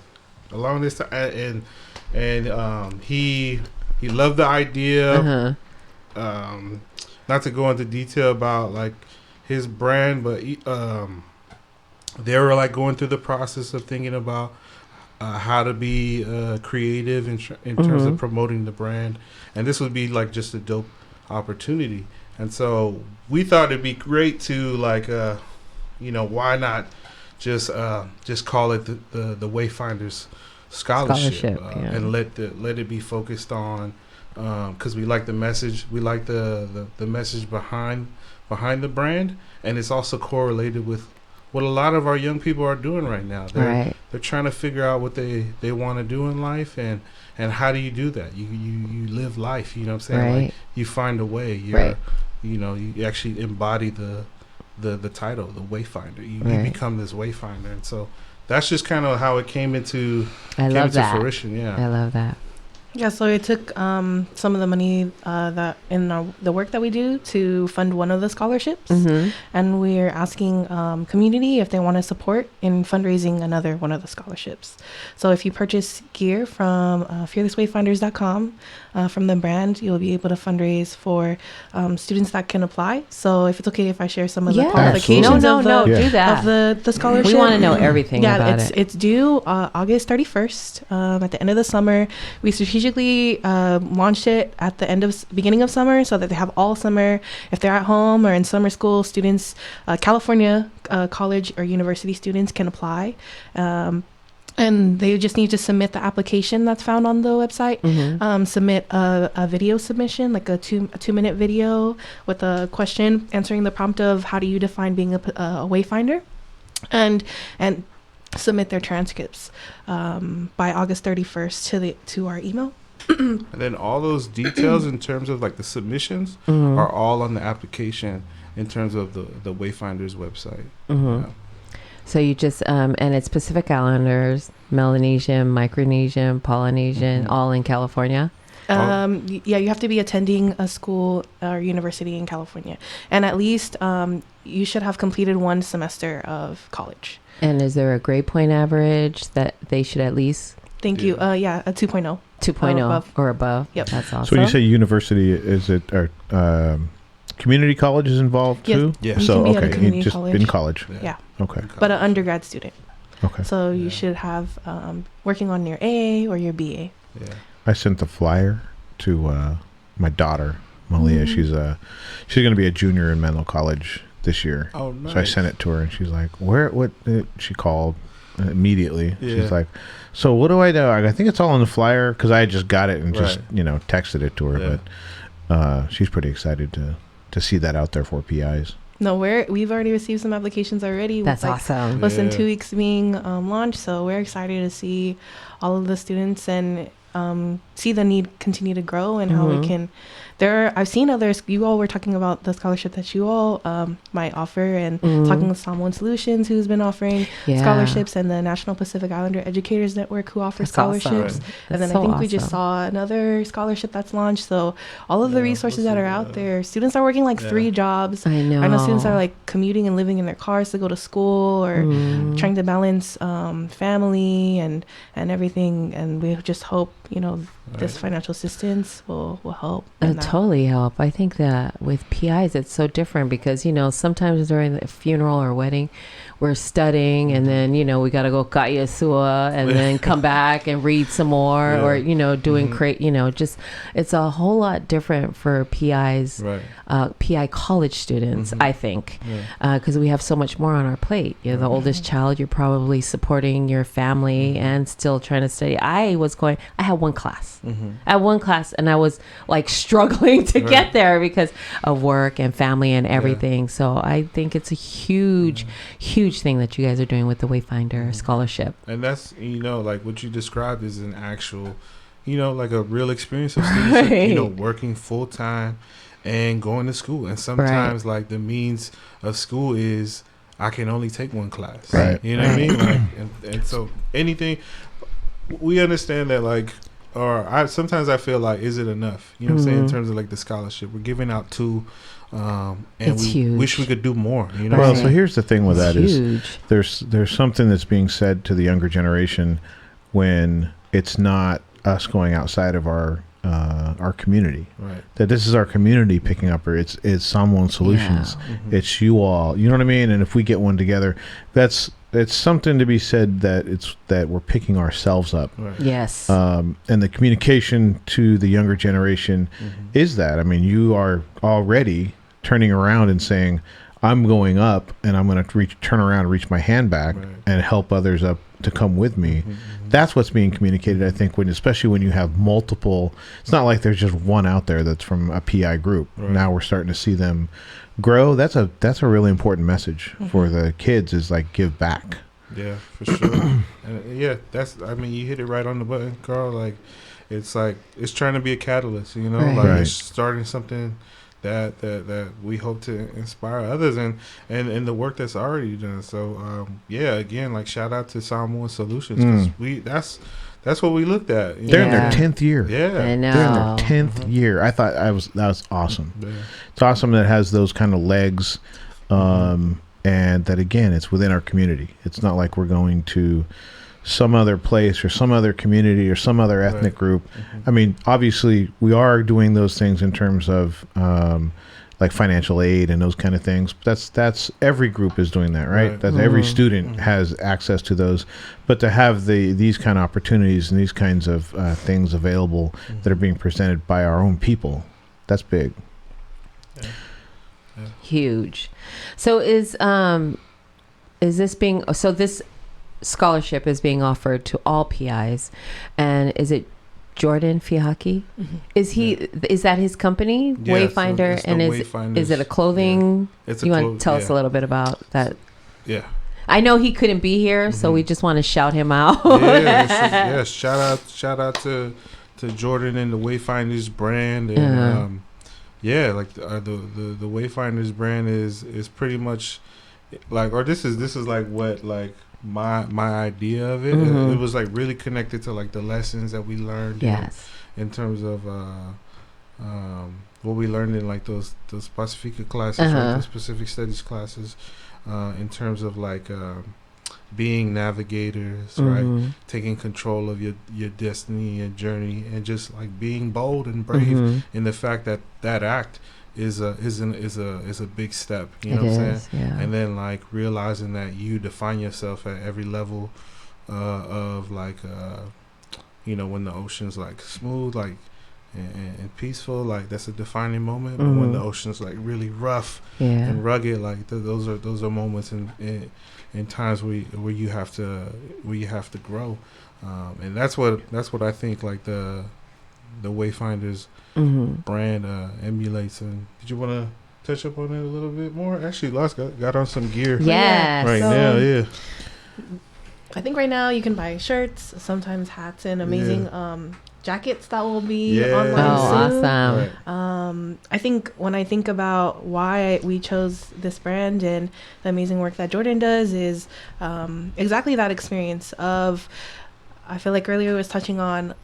along this time, and he loved the idea. Not to go into detail about, like, his brand, but they were like going through the process of thinking about how to be creative in terms of promoting the brand, and this would be like just a dope opportunity. And so we thought it'd be great to like, why not just call it the Wayfinders Scholarship, and let it be focused on, because we like the message, we like the message behind the brand, and it's also correlated with what a lot of our young people are doing right now. They're trying to figure out what they want to do in life, and how do you do that? You live life, you know what I'm saying? Like, you find a way. You actually embody the title, the Wayfinder. You become this Wayfinder, and so that's just kind of how it came into fruition. Yeah, I love that. Yeah, so it took some of the money that in the work that we do to fund one of the scholarships, and we're asking community if they want to support in fundraising another one of the scholarships. So if you purchase gear from fearlesswayfinders.com from the brand, you'll be able to fundraise for students that can apply. So if it's okay if I share some of the qualifications do that. of the scholarship. We want to know everything about it. It's due August 31st. At the end of the summer, we strategically launched it at the beginning of summer, so that they have all summer. If they're at home or in summer school, students, California college or university students can apply. And they just need to submit the application that's found on the website. Submit a video submission, like a 2-minute video with a question answering the prompt of how do you define being a wayfinder, and submit their transcripts by August 31st to our email. And then all those details in terms of like the submissions are all on the application in terms of the Wayfinders website. So you just and it's Pacific Islanders, Melanesian, Micronesian, Polynesian, all in California. You have to be attending a school or university in California, and at least you should have completed 1 semester of college. And is there a grade point average that they should at least? Thank you. A 2.0. 2.0 or above. Yep. That's awesome. So when you say university, is it community college is involved too? Yeah. You So can be at a okay, community you just college. in college. Yeah. Okay. But an undergrad student. Okay. So you should have working on your A or your BA. Yeah. I sent the flyer to my daughter, Malia. She's going to be a junior in Menlo College this year. Oh, nice. So I sent it to her, and she's like, she called immediately. Yeah. She's like, so what do I do? I think it's all on the flyer, because I just got it and just texted it to her. Yeah. But she's pretty excited to see that out there for PIs. No, we've already received some applications already. That's awesome. Less than 2 weeks being launched, so we're excited to see all of the students and see the need continue to grow, and how we can. I've seen others. You all were talking about the scholarship that you all might offer, and talking with Someone Solutions, who's been offering scholarships, and the National Pacific Islander Educators Network, who offers scholarships. Awesome. And then I think we just saw another scholarship that's launched. So all of the resources that are out there, students are working like 3 jobs. I know students are like commuting and living in their cars to go to school, or trying to balance family and everything. And we just hope this financial assistance will help. Totally help. I think that with PIs, it's so different because, sometimes during the funeral or wedding, we're studying, and then, we got to go kaya sua and then come back and read some more, or, doing just, it's a whole lot different for PIs, PI college students, I think, because we have so much more on our plate. You're the oldest child, you're probably supporting your family and still trying to study. I had 1 class. I had 1 class, and I was like struggling to get there because of work and family and everything. So I think it's a huge thing that you guys are doing with the Wayfinder Scholarship. And that's, like what you described is an actual, like a real experience of students, working full time and going to school. And sometimes like the means of school is I can only take 1 class. Right. You know what I mean? Like, and so anything, we understand that, like, sometimes I feel like, is it enough? You know what I'm saying? In terms of like the scholarship, we're giving out 2, and it's huge. Wish we could do more. Well, so here's the thing with that huge. is there's something that's being said to the younger generation when it's not us going outside of our community. Right. That this is our community picking up, or it's Someone Solutions. It's you all. You know what I mean? And if we get one together, that's it's something to be said that we're picking ourselves up. Right. Yes. And the communication to the younger generation is that. I mean, you are already turning around and saying, I'm going up and I'm going to turn around and reach my hand back and help others up to come with me. That's what's being communicated, I think, especially when you have multiple. It's not like there's just one out there that's from a PI group. Right. Now we're starting to see them grow. That's a really important message for the kids, is like, give back. Yeah, for sure. And yeah, you hit it right on the button, Carl. Like it's trying to be a catalyst, you know, Right. It's starting something that we hope to inspire others and the work that's already done. So again, like, shout out to Samoa Solutions, because that's what we looked at. They're in their 10th year. Yeah, I know. They're in their 10th year. I thought that was awesome. Yeah. It's awesome that it has those kind of legs, and that, again, it's within our community. It's not like we're going to some other place or some other community or some other ethnic group. I mean, obviously, we are doing those things in terms of like financial aid and those kind of things. But that's every group is doing that, right? That every student has access to those. But to have these kind of opportunities and these kinds of things available that are being presented by our own people, that's big. Huge. So this scholarship is being offered to all PIs, and is it Jordan Fihaki? Is that his company, Yeah, Wayfinder? so and Wayfinders. is it a clothing? It's you want to tell us a little bit about that? Yeah. I know he couldn't be here, so we just want to shout him out. Shout out to Jordan and the Wayfinders brand, and the Wayfinders brand is pretty much like, or this is like what, like, my idea of it. It was like really connected to like the lessons that we learned in terms of what we learned in like those Pacifica classes, right, those Pacific Studies classes, in terms of like being navigators, right, taking control of your destiny and journey, and just like being bold and brave in the fact that act is a big step, you know what I'm saying? Yeah. And then like realizing that you define yourself at every level of like when the ocean's like smooth, like and peaceful, like that's a defining moment. But when the ocean's like really rough and rugged, like those are moments in times where you have to grow, and that's what I think like the Wayfinders brand emulates. And did you want to touch up on it a little bit more? Actually, Lots got on some gear right now. Yeah, I think right now you can buy shirts, sometimes hats, and amazing jackets that will be online soon. Awesome. Right. I think when I think about why we chose this brand and the amazing work that Jordan does is exactly that experience of, I feel like earlier I was touching on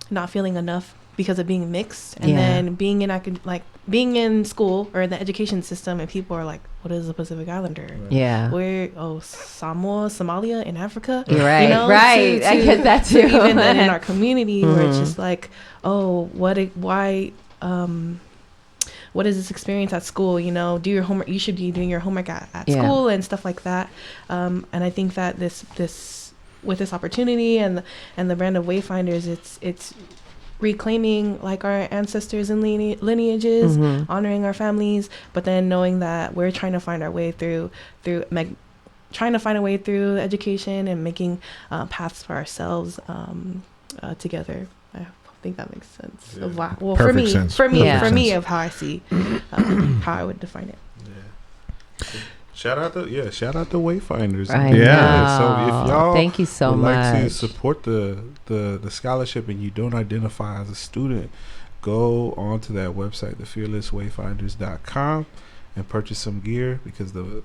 not feeling enough because of being mixed, and then being in school or in the education system, and people are like, what is a Pacific Islander? Right. Yeah. We're Samoa, Somalia in Africa. You're right. You know, right. I get that too. Even then in our community where it's just like, what is this experience at school? You know, do your homework. You should be doing your homework at school and stuff like that. And I think that this with this opportunity and the brand of Wayfinders, it's reclaiming like our ancestors and lineages, honoring our families, but then knowing that we're trying to find our way through education and making paths for ourselves together. I think that makes sense. Yeah. Of why, well, Perfect sense. for me, Sense. of how I see how I would define it. Yeah. Shout out to Wayfinders. I Yeah. So if y'all thank you so would much. like to support the scholarship and you don't identify as a student, go onto that website, thefearlesswayfinders.com, and purchase some gear, because the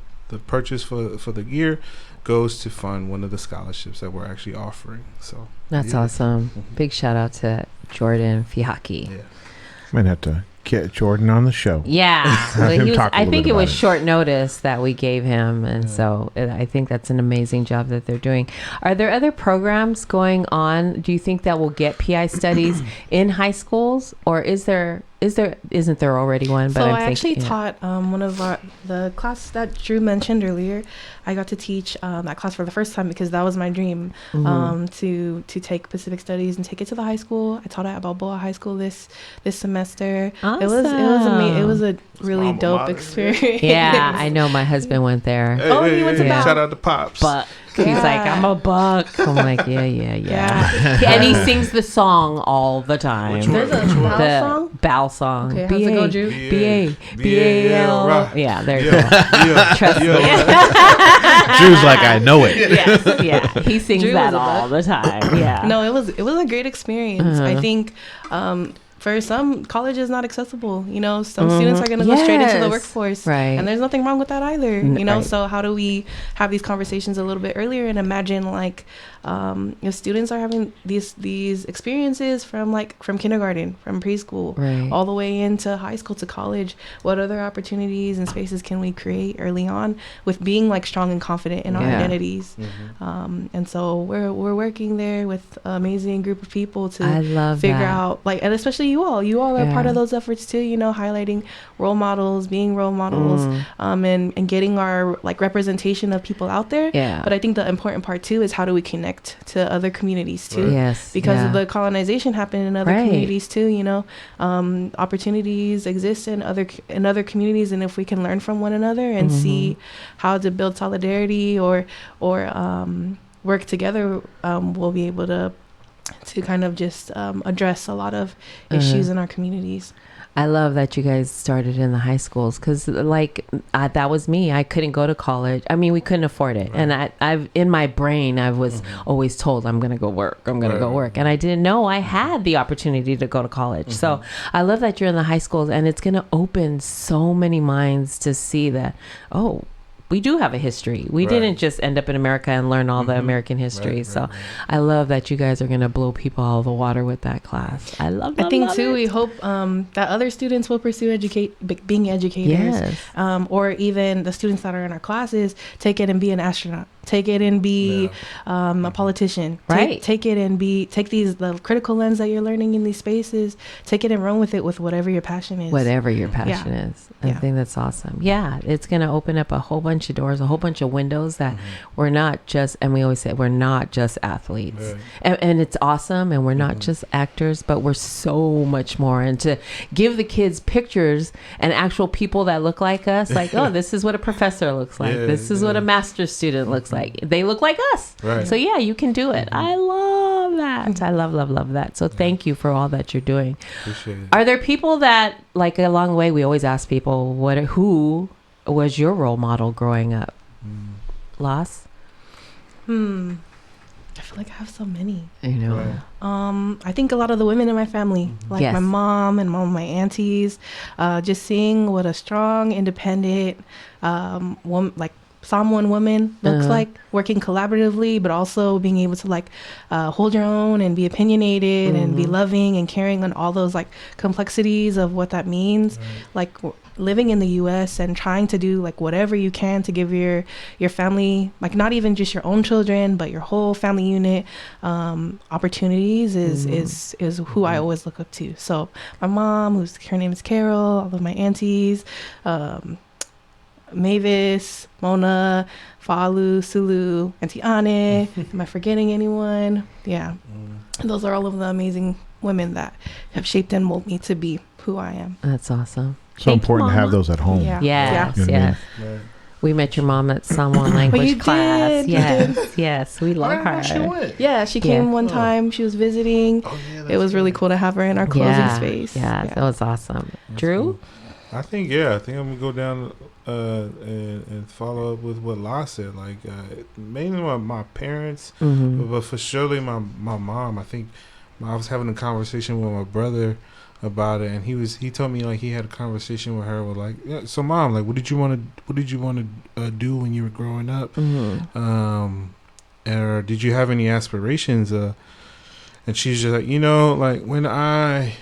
purchase for the gear goes to fund one of the scholarships that we're actually offering. So That's awesome. Big shout out to Jordan Fihaki. Yeah. Might have to get Jordan on the show. Yeah, Have him talk a I little think bit it was about short notice that we gave him, and so I think that's an amazing job that they're doing. Are there other programs going on? Do you think that will get PI studies in high schools, or isn't there already one? But So I'm I actually thinking, taught one of the class that Drew mentioned earlier. I got to teach that class for the first time because that was my dream, to take Pacific Studies and take it to the high school. I taught at Balboa High School this semester. Awesome. It was a really alma dope mater, experience. yeah, I know my husband went there. He went to Shout out to Pops. But he's like, I'm a buck. I'm like, yeah. Yeah. And he sings the song all the time. Which one? There's a Which one? Bal The song. Bal song. Okay, how's it go, Drew? B-A-L. Yeah, there you go. Yeah, Trust me. Drew's like, I know it. Yes, yeah. He sings Drew that was a all the time. Yeah. No, it was a great experience. I think for some, college is not accessible. Some students are going to go straight into the Yes. workforce, Right. and there's nothing wrong with that either. Right. So how do we have these conversations a little bit earlier and imagine if students are having these experiences from kindergarten, from preschool, Right. all the way into high school to college, what other opportunities and spaces can we create early on with being strong and confident in our Yeah. identities? And so we're working there with an amazing group of people to I love figure that. out and especially you all are part Yeah. of those efforts too, highlighting role models, being role models, and getting our representation of people out there. Yeah. But I think the important part too is how do we connect to other communities too? Yes. Because yeah. of the colonization happened in other Right. communities too, opportunities exist in other communities, and if we can learn from one another and see how to build solidarity or work together, we'll be able to kind of just address a lot of issues in our communities. I love that you guys started in the high schools because, that was me. I couldn't go to college. I mean, we couldn't afford it. Right. And I've in my brain, I was always told I'm going to go work. I'm going to go work. And I didn't know I had the opportunity to go to college. So I love that you're in the high schools, and it's going to open so many minds to see that, we do have a history. We didn't just end up in America and learn all the American history. So I love that you guys are going to blow people out of the water with that class. I love too, it. we hope that other students will pursue being educators. Yes. Or even the students that are in our classes take it and be an astronaut. Take it and be a politician. Right. Take the critical lens that you're learning in these spaces. Take it and run with it with whatever your passion is. Whatever your passion is. I think that's awesome. Yeah, it's going to open up a whole bunch of doors, a whole bunch of windows that we're not just, and we always say, we're not just athletes. And it's awesome, and we're not just actors, but we're so much more. And to give the kids pictures and actual people that look like us, this is what a professor looks like. This is what a master's student looks like. They look like us. Right. So yeah, you can do it. I love that. I love that. So thank you for all that you're doing. Appreciate it. Are there people that, along the way, we always ask people, who was your role model growing up? Loss? I feel like I have so many. I know. I think a lot of the women in my family, Yes. my mom and my aunties, just seeing what a strong, independent woman, someone woman looks like, working collaboratively, but also being able to hold your own and be opinionated and be loving and caring on all those complexities of what that means. Living in the US and trying to do whatever you can to give your family, not even just your own children, but your whole family unit, opportunities is who I always look up to. So my mom, her name is Carol, all of my aunties, Mavis, Mona, Falu, Sulu, Auntie Ane. Am I forgetting anyone? Yeah. Those are all of the amazing women that have shaped and molded me to be who I am. That's awesome. So important to have those at home. Yeah. Yes, You know what I mean? yes. We met your mom at someone language you class. did, you Yes, we love her. Yeah, she came one time. She was visiting. It was really cool to have her in our closing space. Yeah, that was awesome. Drew? Cool. I think I'm gonna go down and follow up with what La said. Mainly my parents, but for surely my mom. I think I was having a conversation with my brother about it, and he told me he had a conversation with her with so mom, what did you want to do when you were growing up, or did you have any aspirations? And she's just when I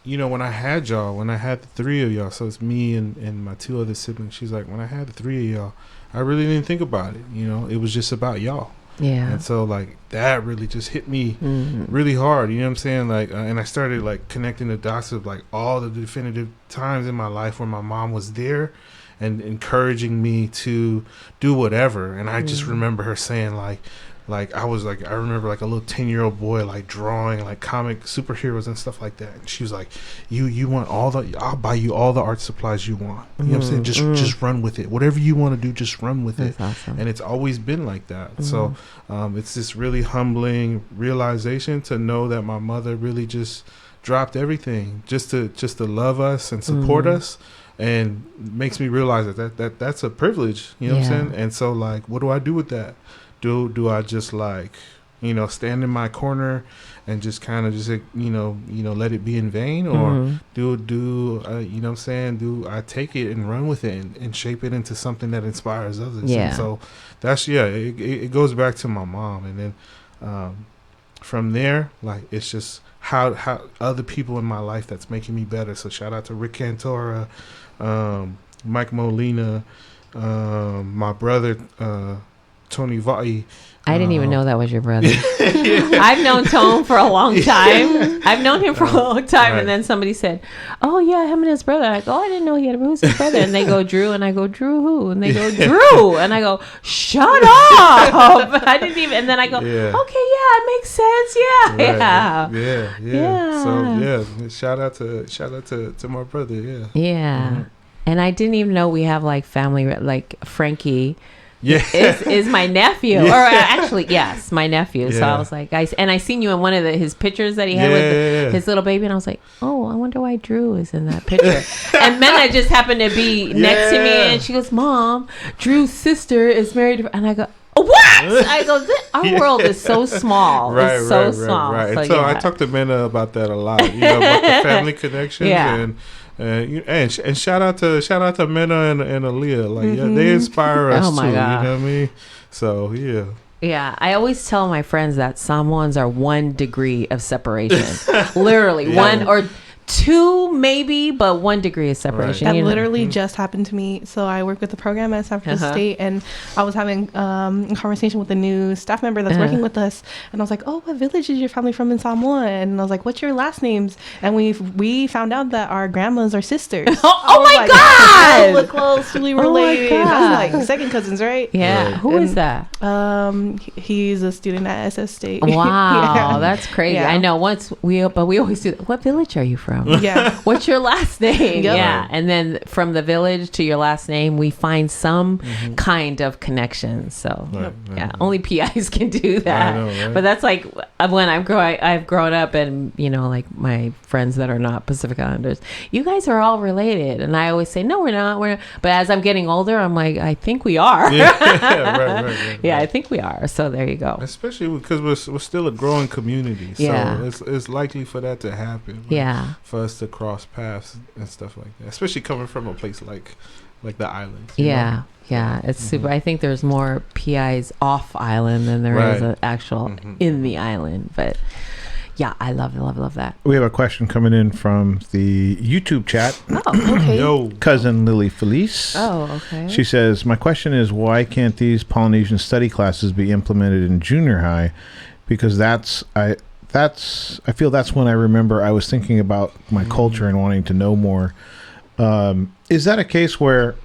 when I had y'all, when I had the three of y'all, so it's me and my two other siblings. She's like, when I had the three of y'all, I really didn't think about it. It was just about y'all. Yeah. And so like that really just hit me really hard. You know what I'm saying? Like, and I started like connecting the dots of like all the definitive times in my life where my mom was there and encouraging me to do whatever. And I just remember her saying like I remember like a little 10-year-old boy like drawing like comic superheroes and stuff like that. And she was like, you want I'll buy you all the art supplies you want. You know what I'm saying? Just run with it. Whatever you want to do, just run with it. Awesome. And it's always been like that. So it's this really humbling realization to know that my mother really just dropped everything just to love us and support us. And makes me realize that's a privilege. You know what I'm saying? And so like, what do I do with that? Do I just like, stand in my corner and just kind of just, let it be in vain? Or do you know what I'm saying? Do I take it and run with it and shape it into something that inspires others? Yeah. And so that's, it goes back to my mom. And then from there, like, it's just how other people in my life that's making me better. So shout out to Rick Cantora, Mike Molina, my brother, Tony Vai. I didn't even know that was your brother. I've known Tone for a long time. I've known him for a long time. Right. And then somebody said, oh, yeah, him and his brother. I go, I didn't know he had a brother. Who's his brother? And they go, Drew. And I go, Drew who? And they go, Drew. And I go, shut up. I didn't even. And then I go, okay, yeah, it makes sense. Yeah. Right. Yeah. So, shout out to my brother. Yeah. Yeah. And I didn't even know we have like family, like Frankie. Yeah, is my nephew, or actually, yes, my nephew. So I was like, guys, and I seen you in one of his pictures that he had with his little baby, and I was like, oh, I wonder why Drew is in that picture. And Mena just happened to be next to me, and she goes, Mom, Drew's sister is married to, and I go, what? I go, our world is so small. Right, it's so small. Right. So I talked to Mena about that a lot, about the family connections and shout out to Mena and Aaliyah. Like they inspire us too. God. You know what I mean? So yeah, I always tell my friends that someone's are 1 degree of separation. Literally 1 or 2 maybe, but 1 degree of separation. That literally just happened to me. So I work with the program at San Francisco State, and I was having a conversation with a new staff member that's working with us, and I was like, oh, what village is your family from in Samoa? And I was like, what's your last names? And we found out that our grandmas are sisters. Oh my God! We're closely related. That's like second cousins, right? Yeah. Who is that? He's a student at SS State. Wow, that's crazy. Yeah. I know. But we always do that. What village are you from? Yeah. What's your last name? Yep. Yeah. And then from the village to your last name, we find some kind of connection. So only PIs can do that. I know, right? But that's like when I've grown up, and like my friends that are not Pacific Islanders, you guys are all related. And I always say, no, we're not. But as I'm getting older, I'm like, I think we are. Right. Yeah, I think we are. So there you go. Especially because we're still a growing community. So it's likely for that to happen. Yeah. For us to cross paths and stuff like that, especially coming from a place like the islands. Yeah, it's super. I think there's more PIs off island than there is an actual in the island. But yeah, I love that. We have a question coming in from the YouTube chat. Oh, okay. Yo. Cousin Lily Felice. Oh, okay. She says, my question is, why can't these Polynesian study classes be implemented in junior high? Because I feel that's when I remember I was thinking about my culture and wanting to know more. Is that a case where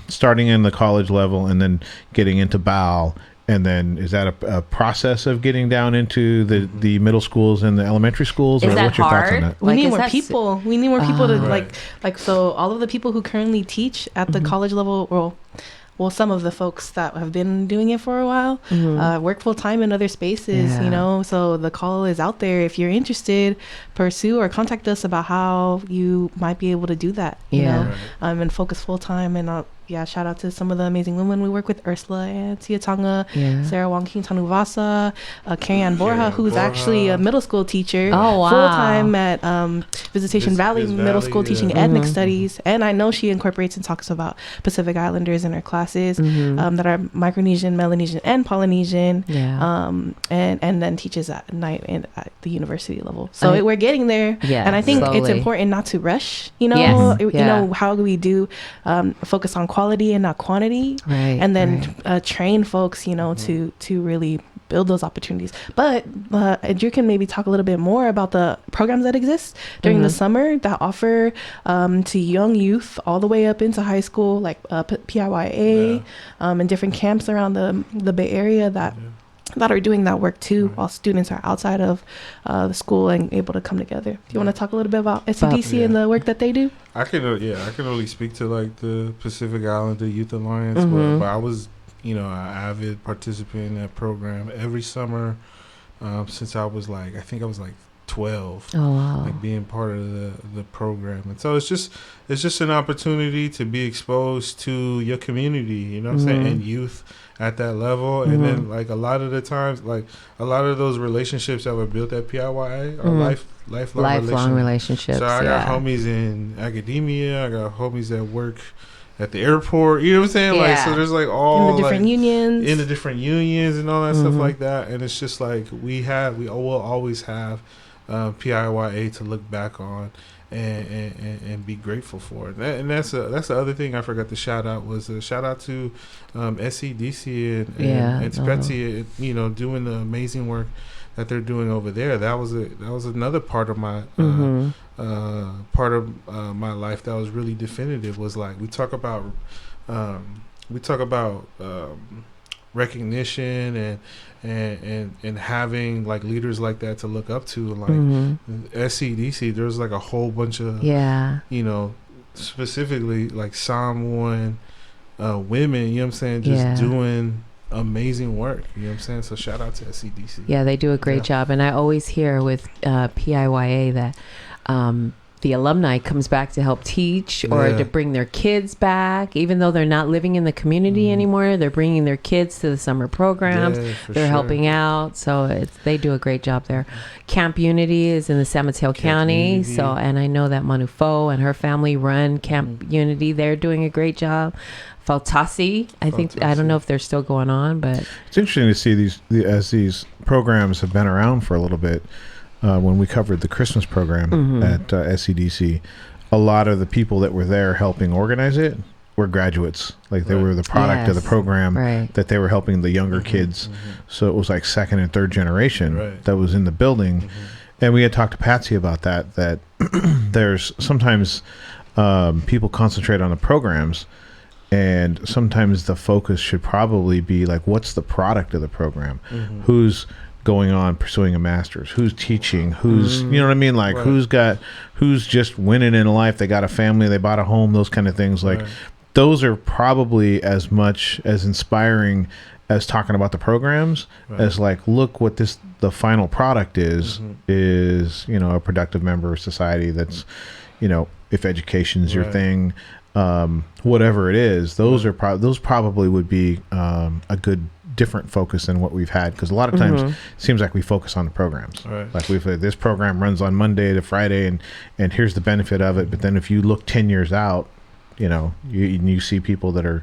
starting in the college level and then getting into BAL, and then is that a process of getting down into the middle schools and the elementary schools? Is that what's your hard? thoughts on that? We need more people. We need more people to Right. like. So all of the people who currently teach at the college level, well, some of the folks that have been doing it for a while work full time in other spaces, so the call is out there. If you're interested, pursue or contact us about how you might be able to do that, you know, and focus full time and shout out to some of the amazing women we work with: Ursula and Tia Tonga, Sarah Wong King Tanuvasa, Carrie-Ann Borja, who's actually a middle school teacher, full-time at Visitation Valley Middle School, teaching ethnic studies. And I know she incorporates and talks about Pacific Islanders in her classes that are Micronesian, Melanesian, and Polynesian, and then teaches at night and at the university level. So we're getting there, and I think it's important not to rush. You know, how do we do focus on quality and not quantity, and then train folks, you know, to really build those opportunities. But Drew can maybe talk a little bit more about the programs that exist during the summer that offer to young youth all the way up into high school, like PIYA, and different camps around the Bay Area that are doing that work too, while students are outside of the school and able to come together. Do you want to talk a little bit about SCDC and the work that they do? I can only speak to like the Pacific Islander Youth Alliance, but I was, you know, an avid participant in that program every summer since I was like, I think I was like 12, like being part of the program. And so it's just an opportunity to be exposed to your community, you know what I'm saying, and youth at that level. And then like a lot of the times, like a lot of those relationships that were built at PIYA are lifelong relationships. So I got homies in academia, I got homies that work at the airport, you know what I'm saying? Like, so there's like all in the different unions, and all that stuff like that. And it's just like we will always have PIYA to look back on and be grateful for it. And that's the other thing I forgot to shout out was a shout out to SCDC and Spetsy, you know, doing the amazing work that they're doing over there. That was another part of my my life that was really definitive. Was like we talk about recognition and having like leaders like that to look up to. Like SCDC, there's like a whole bunch of you know, specifically like Samoan women, you know what I'm saying, just doing amazing work, you know what I'm saying. So shout out to SCDC. They do a great job. And I always hear with PIYA that the alumni comes back to help teach or to bring their kids back, even though they're not living in the community anymore. They're bringing their kids to the summer programs. They're helping out. So they do a great job there. Camp Unity is in the San Mateo County. Unity. So, and I know that Manufo and her family run Camp Unity. They're doing a great job. Faltasi, I think, I don't know if they're still going on, but it's interesting to see these programs have been around for a little bit. When we covered the Christmas program at SCDC, a lot of the people that were there helping organize it were graduates. Like they were the product of the program that they were helping the younger kids. So it was like second and third generation that was in the building. And we had talked to Patsy about that there's sometimes people concentrate on the programs, and sometimes the focus should probably be like, what's the product of the program? Who's going on pursuing a master's, who's teaching, who's you know what I mean, like who's just winning in life, they got a family, they bought a home, those kind of things. Like those are probably as much as inspiring as talking about the programs as like, look what the final product is you know, a productive member of society that's, you know, if education's your thing, whatever it is, those are those probably would be a good different focus than what we've had, because a lot of times it seems like we focus on the programs, like we've this program runs on Monday to Friday and here's the benefit of it. But then if you look 10 years out, you know, you see people that are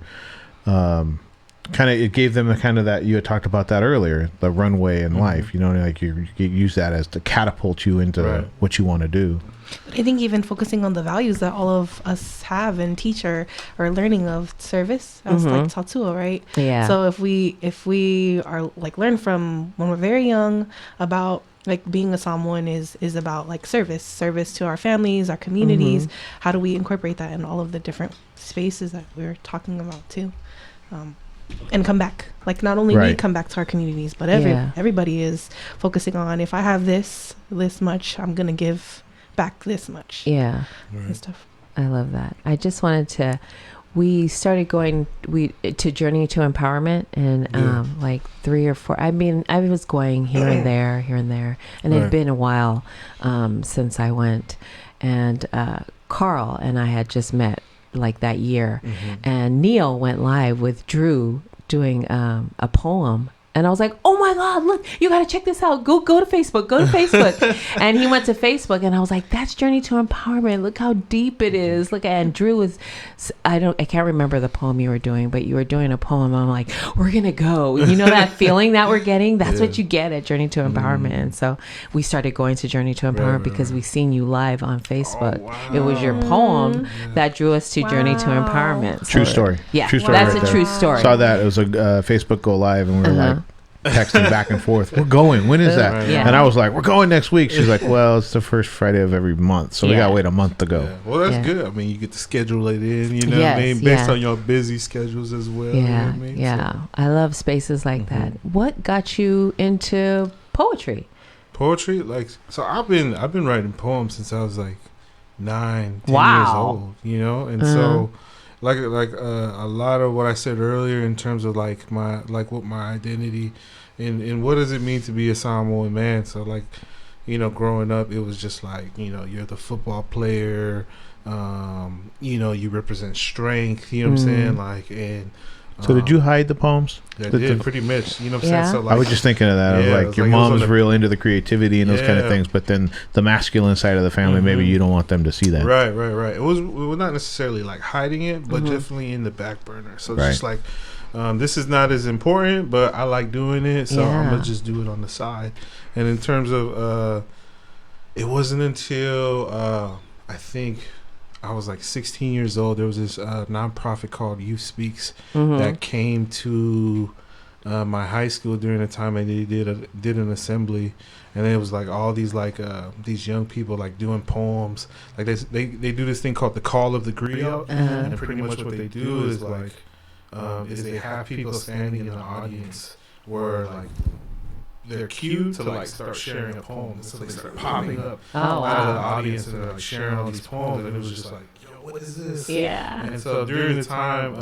kind of, it gave them a kind of that, you had talked about that earlier, the runway in life, you know, like you use that as to catapult you into what you want to do. But I think even focusing on the values that all of us have and teach or learning of service as like Tatua, right? Yeah. So if we are like learn from when we're very young about like being a Samoan is about like service to our families, our communities. How do we incorporate that in all of the different spaces that we're talking about too? And come back, like not only we come back to our communities, but everybody is focusing on, if I have this much, I'm gonna give back this much. And stuff. I love that. I just wanted to, we started going to Journey to Empowerment, and like 3 or 4, I mean, I was going here and there, and it had been a while since I went. And Carl and I had just met that year, and Neil went live with Drew doing a poem. And I was like, oh my God, look, you got to check this out. Go to Facebook, And he went to Facebook, and I was like, that's Journey to Empowerment. Look how deep it is. Look, and Drew was, I can't remember the poem you were doing, but you were doing a poem. I'm like, we're going to go. You know that feeling that we're getting? That's what you get at Journey to Empowerment. And so we started going to Journey to Empowerment because we seen you live on Facebook. Oh, wow. It was your poem that drew us to Journey to Empowerment. So, true story. Yeah, true story that's right a there. true story. Saw that. It was a Facebook go live, and we were like, texting back and forth. We're going. When is that? Yeah. And I was like, we're going next week. She's like, well, it's the first Friday of every month, so we gotta wait a month to go. Yeah. Well, that's good. I mean, you get to schedule it in. You know what I mean, based on your busy schedules as well. Yeah, you know what I mean? yeah. So. I love spaces like that. What got you into poetry? Poetry, so I've been writing poems since I was like 9, 10 wow. years old. You know, and so. Like a lot of what I said earlier in terms of what my identity and what does it mean to be a Samoan man. So growing up, it was just you're the football player, you represent strength, you know what I'm saying? So did you hide the poems? I did, pretty much. You know what I'm saying? So I was just thinking of that. I was your mom is real into the creativity and those kind of things, but then the masculine side of the family, maybe you don't want them to see that. Right. It was not necessarily hiding it, but definitely in the back burner. So it's just this is not as important, but I like doing it, so I'm going to just do it on the side. And in terms of, it wasn't until I think I was 16 years old. There was this nonprofit called Youth Speaks that came to my high school during the time, and they did an assembly, and it was all these these young people doing poems. They do this thing called the Call of the Griot, and pretty much what they do is they have people standing in the audience where they're cued to start sharing a poem, so they start popping up out of the audience and they're sharing all these poems, and it was just yo, what is this? Yeah. And so during that time,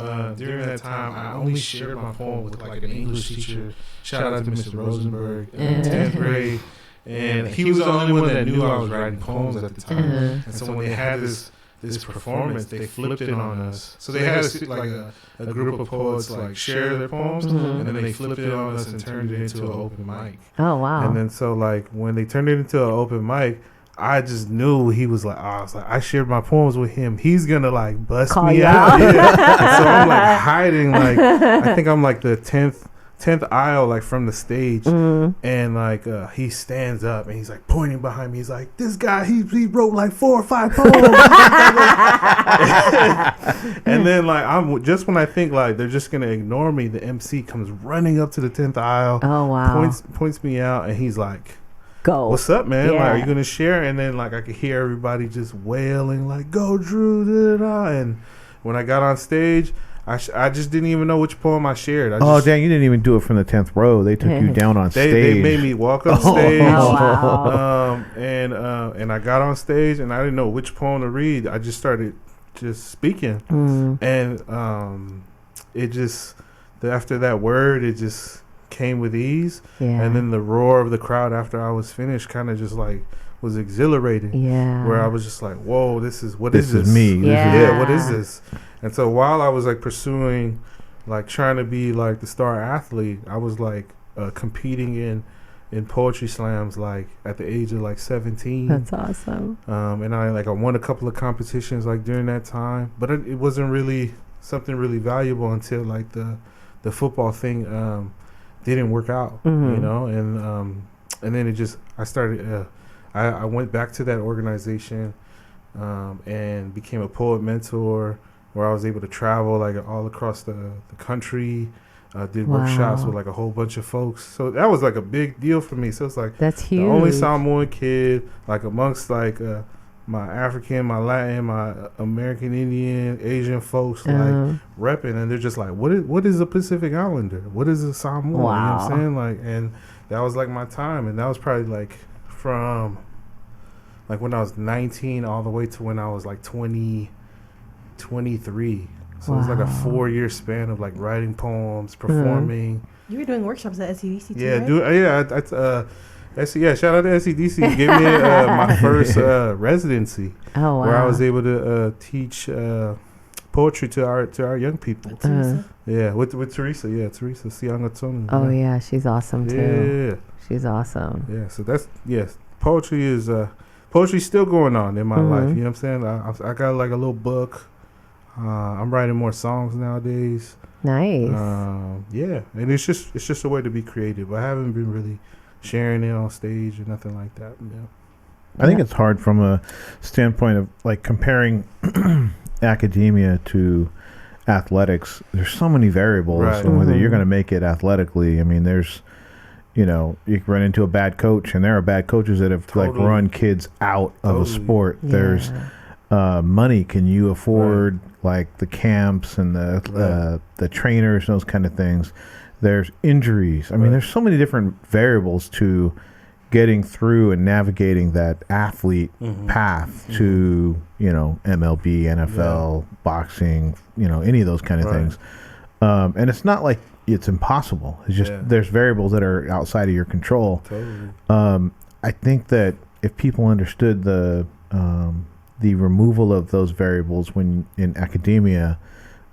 I only shared my poem with an English teacher. Shout out to Mr. Rosenberg in 10th grade, and he was the only one that knew I was writing poems at the time. And so when they had this performance, they flipped it on us. So they had a group of poets share their poems, and then they flipped it on us and turned it into an open mic. Oh wow! And then so when they turned it into an open mic, I just knew he was I shared my poems with him. He's gonna bust Call me out. And so I'm hiding. I think I'm the 10th aisle from the stage, and he stands up and he's pointing behind me. He's this guy he wrote 4 or 5 poems. And then I'm just when I think they're just gonna ignore me, the MC comes running up to the 10th aisle. Oh wow! Points me out, and he's go. What's up, man? Yeah. Are you gonna share? And then I could hear everybody just wailing go Drew, da-da-da. And when I got on stage, I just didn't even know which poem I shared. Dang, you didn't even do it from the 10th row. They took you down on stage. They made me walk up stage. Wow. And I got on stage, and I didn't know which poem to read. I just started speaking, and it just after that word, it just came with ease. Yeah. And then the roar of the crowd after I was finished kind of just was exhilarating. Yeah. Where I was just whoa, this is this is me. Yeah. What is this? And so while I was pursuing, trying to be the star athlete, I was competing in poetry slams at the age of 17. That's awesome. And I won a couple of competitions during that time, but it wasn't really something really valuable until the football thing didn't work out, you know, and then I started. I went back to that organization and became a poet mentor, where I was able to travel all across the country, did workshops with a whole bunch of folks. So that was a big deal for me. So it's that's huge. The only Samoan kid amongst my African, my Latin, my American Indian, Asian folks repping, and they're just what is a Pacific Islander? What is a Samoan? Wow. You know what I'm saying? And that was my time, and that was probably from when I was 19 all the way to when I was 23. So it was a 4-year span of writing poems, performing. You were doing workshops at SCDC too, Yeah, right? Shout out to SCDC. Gave me my first residency. Oh wow! Where I was able to teach poetry to our young people. Yeah, with Teresa. Yeah, Teresa Siangatoni. Oh yeah, she's awesome too. Yeah, she's awesome. Yeah, so that's poetry is poetry's still going on in my life. You know what I'm saying? I got like a little book. I'm writing more songs nowadays. Nice. Yeah, and it's just a way to be creative. I haven't been really sharing it on stage or nothing like that. Yeah. I think it's hard from a standpoint of like comparing academia to athletics. There's so many variables, Right. and whether you're going to make it athletically. I mean, there's, you know, you can run into a bad coach, and there are bad coaches that have like run kids out of a sport. Yeah. There's money. Can you afford like the camps and the trainers, those kind of things? There's injuries. I mean, there's so many different variables to getting through and navigating that athlete path to, you know, MLB, NFL, boxing, you know, any of those kind of things. And it's not like it's impossible. It's just there's variables that are outside of your control. Totally. I think that if people understood the removal of those variables when in academia,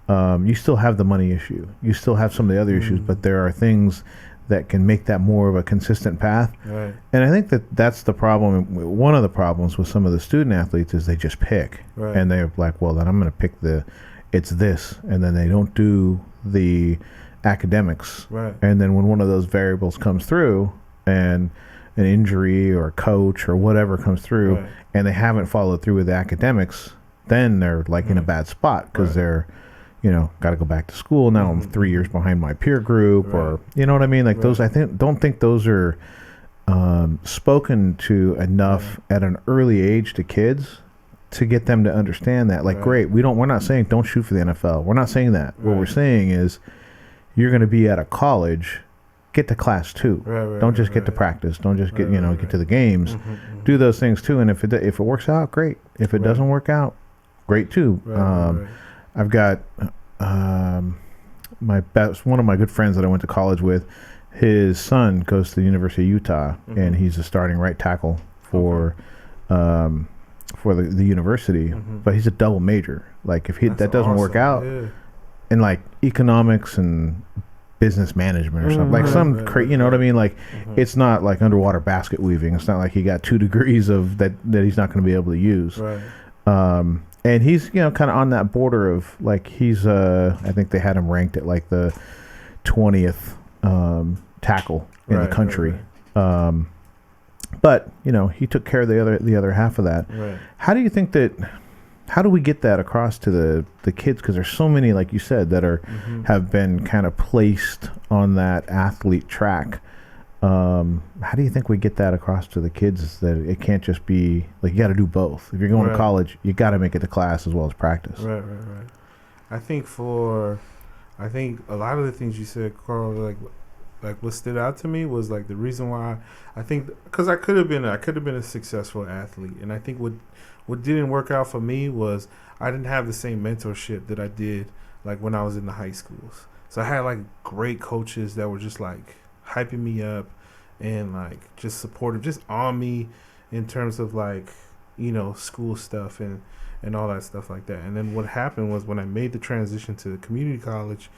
you still have the money issue. You still have some of the other issues, but there are things that can make that more of a consistent path. Right. And I think that that's the problem. One of the problems with some of the student athletes is they just pick. Right. And they're like, well, then I'm going to pick it's this. And then they don't do the academics. Right. And then when one of those variables comes through and an injury or a coach or whatever comes through and they haven't followed through with the academics, then they're like in a bad spot because they're, you know, got to go back to school now. I'm 3 years behind my peer group, or you know what I mean. Like those, I don't think those are spoken to enough at an early age to kids to get them to understand that. Like, great, we're not saying don't shoot for the NFL. We're not saying that. What we're saying is you're going to be at a college. Get to class too. Don't just get to practice. Don't just get get to the games. Do those things too. And if it works out, great. If it doesn't work out, great too. I've got one of my good friends that I went to college with. His son goes to the University of Utah, and he's a starting right tackle for the university. But he's a double major. Like if that doesn't work out, in like economics and business management or something, like some you know what I mean? Like it's not like underwater basket weaving. It's not like he got 2 degrees of that he's not going to be able to use. And he's, you know, kind of on that border of like he's I think they had him ranked at like the 20th tackle in the country. But you know, he took care of the other half of that. How do you think how do we get that across to the kids? Because there's so many, like you said, that are have been kind of placed on that athlete track. How do you think we get that across to the kids? Is that it can't just be like you got to do both. If you're going to college, you got to make it to class as well as practice. Right. I think a lot of the things you said, Carl, like what stood out to me was like the reason why I think, because I could have been a successful athlete, and I think what didn't work out for me was I didn't have the same mentorship that I did like when I was in the high schools. So I had like great coaches that were just like hyping me up and like just supportive, just on me in terms of like, you know, school stuff and all that stuff like that. And then what happened was when I made the transition to the community college,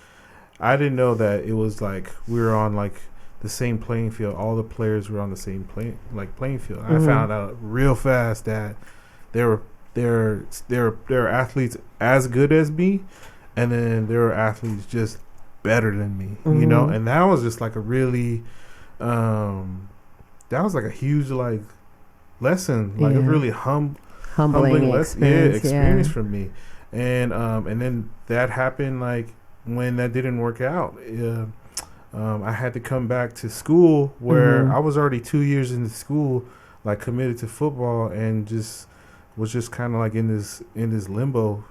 I didn't know that it was like we were on like the same playing field. All the players were on the same playing field. I found out real fast that there were athletes as good as me, and then there were athletes just better than me, you know. And that was just like a really that was like a huge like lesson, like a really humbling experience for me. And then that happened like when that didn't work out. I had to come back to school where I was already 2 years into school, like committed to football, and was just kind of like in this limbo,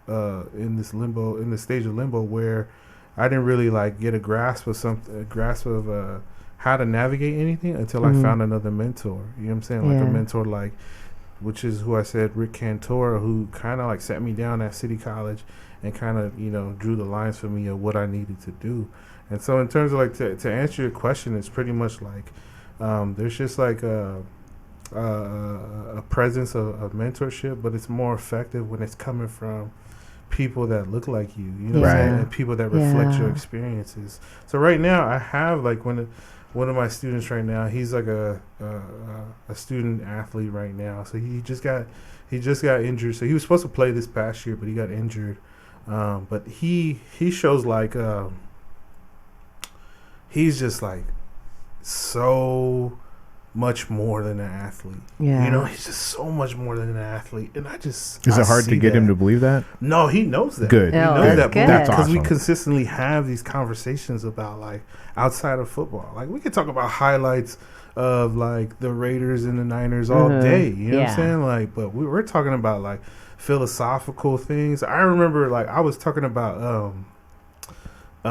in the stage of limbo where I didn't really like get a grasp of how to navigate anything until I found another mentor. You know what I'm saying? Like a mentor, like, which is who I said, Rick Cantora, who kind of like sat me down at City College and kind of, you know, drew the lines for me of what I needed to do. And so in terms of like to answer your question, it's pretty much like there's just like a presence of mentorship, but it's more effective when it's coming from people that look like you, you know what I'm saying? And people that reflect your experiences. So right now I have like one of my students right now, he's like a student athlete right now. So he just got injured. So he was supposed to play this past year, but he got injured. But he shows like he's just like so much more than an athlete. Yeah. You know, he's just so much more than an athlete. And Is it hard to get him to believe that? No, he knows that. Good. He knows that That's because awesome. we consistently have these conversations about like outside of football. Like we could talk about highlights of like the Raiders and the Niners all day. You know what I'm saying? Like, but we're talking about like philosophical things. I remember like I was talking about we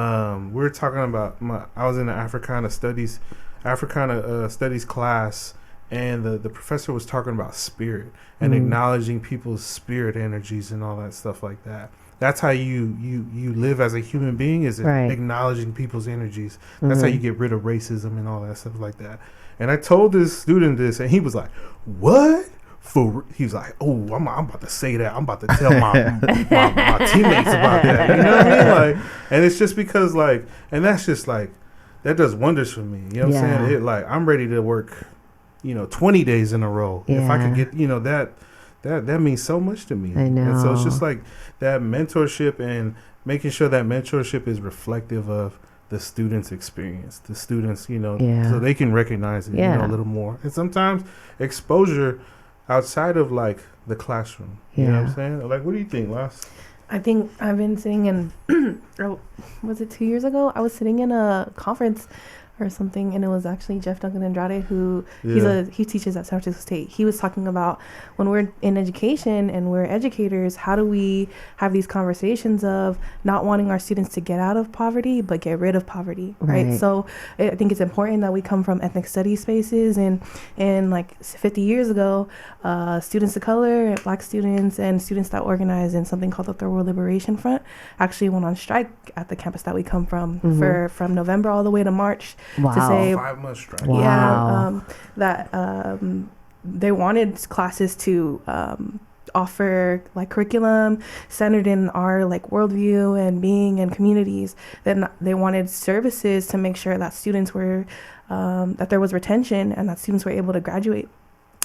were talking about I was in the Africana studies class, and the professor was talking about spirit and acknowledging people's spirit energies and all that stuff like that. That's how you live as a human being, is acknowledging people's energies. That's how you get rid of racism and all that stuff like that. And I told this student this, and he was like, "What?" He was like, "Oh, I'm about to say that. I'm about to tell my teammates about that." You know what I mean? Like, and it's just because like, and that's just like, that does wonders for me. You know what I'm saying? Like, I'm ready to work, 20 days in a row. If I could get, that means so much to me. I know. And so it's just like that mentorship and making sure that mentorship is reflective of the students' experience, the students, so they can recognize it, a little more. And sometimes exposure outside of like the classroom. You know what I'm saying? Like, what do you think, Las? I think I've been sitting in, was it 2 years ago? I was sitting in a conference or something, and it was actually Jeff Duncan Andrade, who he teaches at San Francisco State. He was talking about when we're in education and we're educators, how do we have these conversations of not wanting our students to get out of poverty but get rid of poverty, right? So I think it's important that we come from ethnic studies spaces, and like 50 years ago, students of color, Black students, and students that organized in something called the Third World Liberation Front actually went on strike at the campus that we come from from November all the way to March. Wow. To say, 5-month strike. Wow. That they wanted classes to offer like curriculum centered in our like worldview and being and communities. Then they wanted services to make sure that students were that there was retention and that students were able to graduate.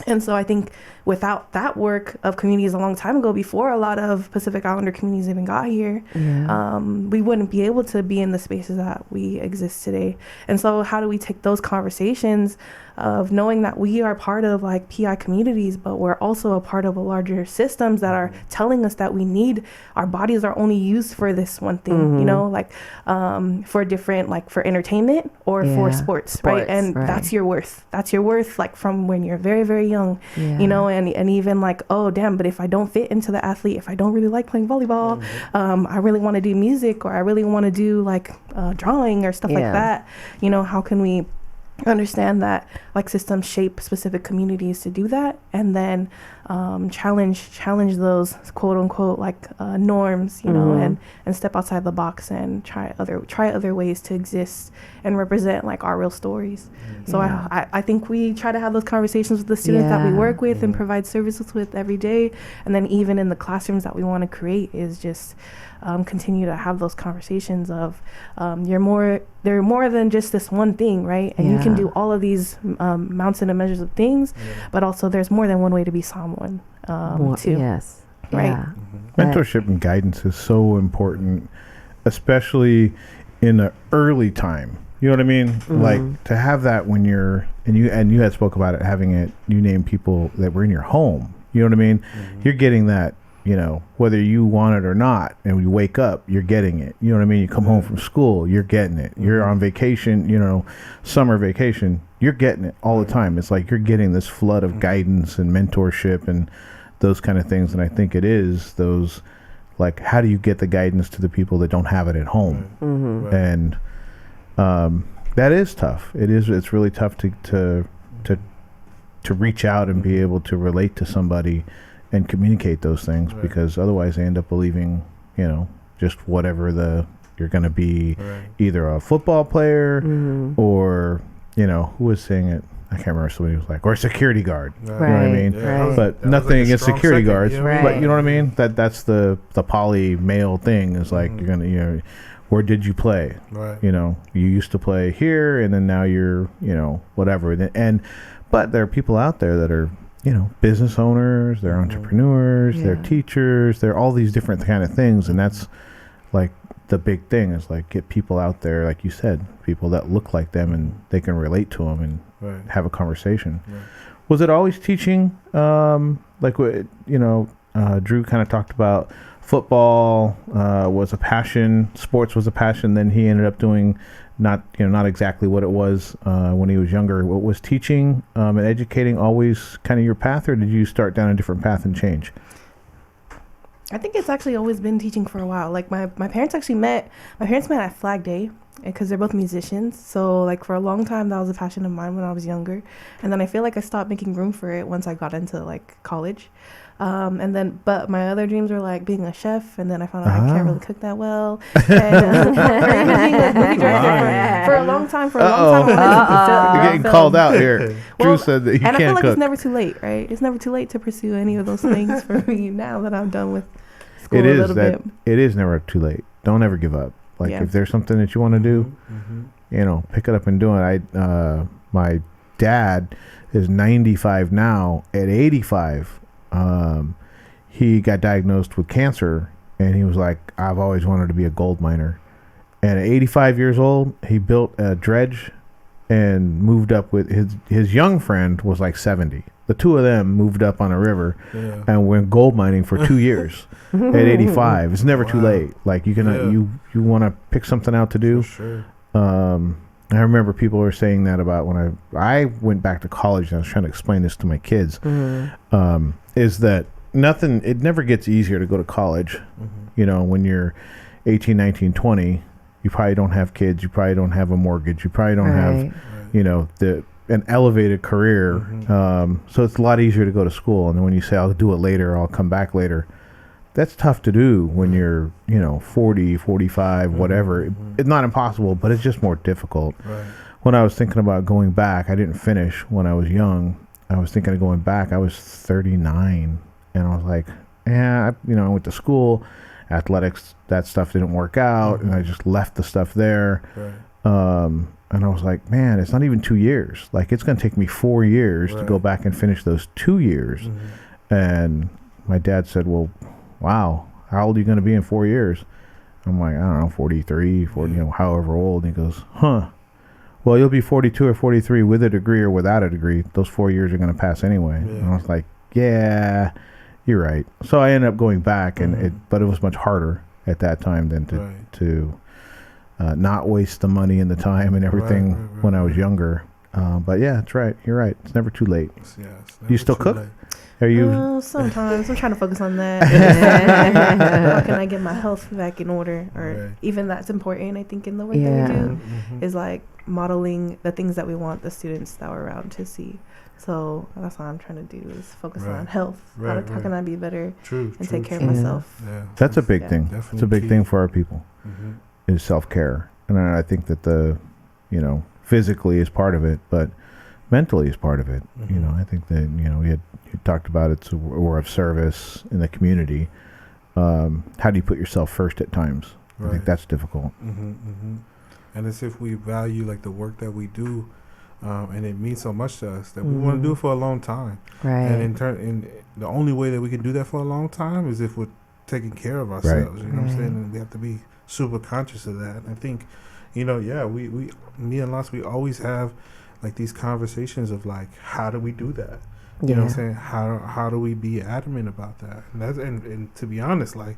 And so I think without that work of communities a long time ago, before a lot of Pacific Islander communities even got here, we wouldn't be able to be in the spaces that we exist today. And so how do we take those conversations of knowing that we are part of like PI communities, but we're also a part of a larger systems that are telling us that we need, our bodies are only used for this one thing, like for different, like for entertainment or for sports, right? And that's your worth. That's your worth, like from when you're very, very young, and even like, oh damn, but if I don't fit into the athlete, if I don't really like playing volleyball, I really want to do music, or I really want to do like drawing or stuff like that, how can we understand that like systems shape specific communities to do that, and then challenge those quote unquote like norms, and step outside the box and try other ways to exist and represent like our real stories. So I think we try to have those conversations with the students that we work with and provide services with every day, and then even in the classrooms that we want to create is just continue to have those conversations of they're more than just this one thing, right? And you can do all of these mountain and measures of things, but also there's more than one way to be someone too. Yes. Right. Yeah. Mentorship and guidance is so important, especially in the early time. You know what I mean? Like to have that when you're, and you had spoke about it, having it, you name people that were in your home. You know what I mean? You're getting that, whether you want it or not, and when you wake up, you're getting it. You know what I mean? You come home from school, you're getting it. You're on vacation, summer vacation, you're getting it all the time. It's like you're getting this flood of guidance and mentorship and those kind of things. And I think it is those, like, how do you get the guidance to the people that don't have it at home? And that is tough. It's really tough to reach out and be able to relate to somebody and communicate those things, because otherwise they end up believing, just whatever you're going to be, either a football player or, who was saying it? I can't remember, somebody was like, or a security guard. Right. You know what I mean? Yeah. But That was nothing like a against strong security second, guards. yeah. Right. But you know what I mean? That's the poly male thing is like, you're gonna, you know, where did you play? Right. You know, you used to play here, and then now you're, you know, whatever. But there are people out there that are, you know, business owners, they're entrepreneurs, they're teachers, they're all these different kind of things, and that's like the big thing is like get people out there, like you said, people that look like them and they can relate to them and have a conversation. Right. Was it always teaching? Like what, you know, Drew kind of talked about football was a passion, sports was a passion. Then he ended up doing not exactly what it was when he was younger. What was teaching and educating always kind of your path, or did you start down a different path and change? I think it's actually always been teaching for a while. Like my parents actually met. My parents met at Flag Day because they're both musicians. So like for a long time, that was a passion of mine when I was younger. And then I feel like I stopped making room for it once I got into like college. But my other dreams were like being a chef, and then I found out I can't really cook that well. And, or even being a movie director for a long time. You're getting called out here. Drew said that you can't cook. And I feel like it's never too late, right? It's never too late to pursue any of those things for me now that I'm done with school a little bit. It is never too late. Don't ever give up. Like if there's something that you want to do, you know, pick it up and do it. My dad is 95 now. At 85, he got diagnosed with cancer, and he was like, I've always wanted to be a gold miner. And at 85 years old, he built a dredge and moved up with his young friend was like 70. The two of them moved up on a river and went gold mining for 2 years at 85. It's never too late. Like you can you want to pick something out to do. For sure. I remember people were saying that about when I went back to college, and I was trying to explain this to my kids. Is that it never gets easier to go to college. You know, when you're 18, 19, 20, you probably don't have kids, you probably don't have a mortgage, you probably don't have, you know, an elevated career. So it's a lot easier to go to school. And then when you say, I'll do it later, I'll come back later, that's tough to do when you're, you know, 40, 45, whatever. It's not impossible, but it's just more difficult. When I was thinking about going back, I didn't finish when I was young. I was thinking of going back. I was 39, and I was like, I went to school, athletics, that stuff didn't work out, and I just left the stuff there. And I was like, man, it's not even 2 years. Like, it's going to take me 4 years to go back and finish those 2 years. And my dad said, well, wow, how old are you going to be in 4 years? I'm like, I don't know, 43, 40, you know, however old. And he goes, well, you'll be 42 or 43 with a degree or without a degree. Those 4 years are going to pass anyway. And I was like, yeah, you're right. So I ended up going back, but it was much harder at that time than to not waste the money and the time and everything when I was younger. But yeah, that's right. You're right. It's never too late. Do you still cook? Late. Are you? Well, sometimes I'm trying to focus on that. How can I get my health back in order? Or even that's important, I think, in the work that we do, is like modeling the things that we want the students that we're around to see. So that's what I'm trying to do, is focus on health. How can I be better and take care of myself? That's a big thing. It's a big thing for our people, is self-care. And I think that physically is part of it, but mentally is part of it. You know, I think that, you talked about it's we're of service in the community. How do you put yourself first at times? I think that's difficult. And it's if we value like the work that we do, and it means so much to us that we want to do it for a long time. And the only way that we can do that for a long time is if we're taking care of ourselves. You know what I'm saying? And we have to be super conscious of that. And I think, me and Lance, we always have like these conversations of like, how do we do that? You know what I'm saying? How do we be adamant about that? And to be honest, like,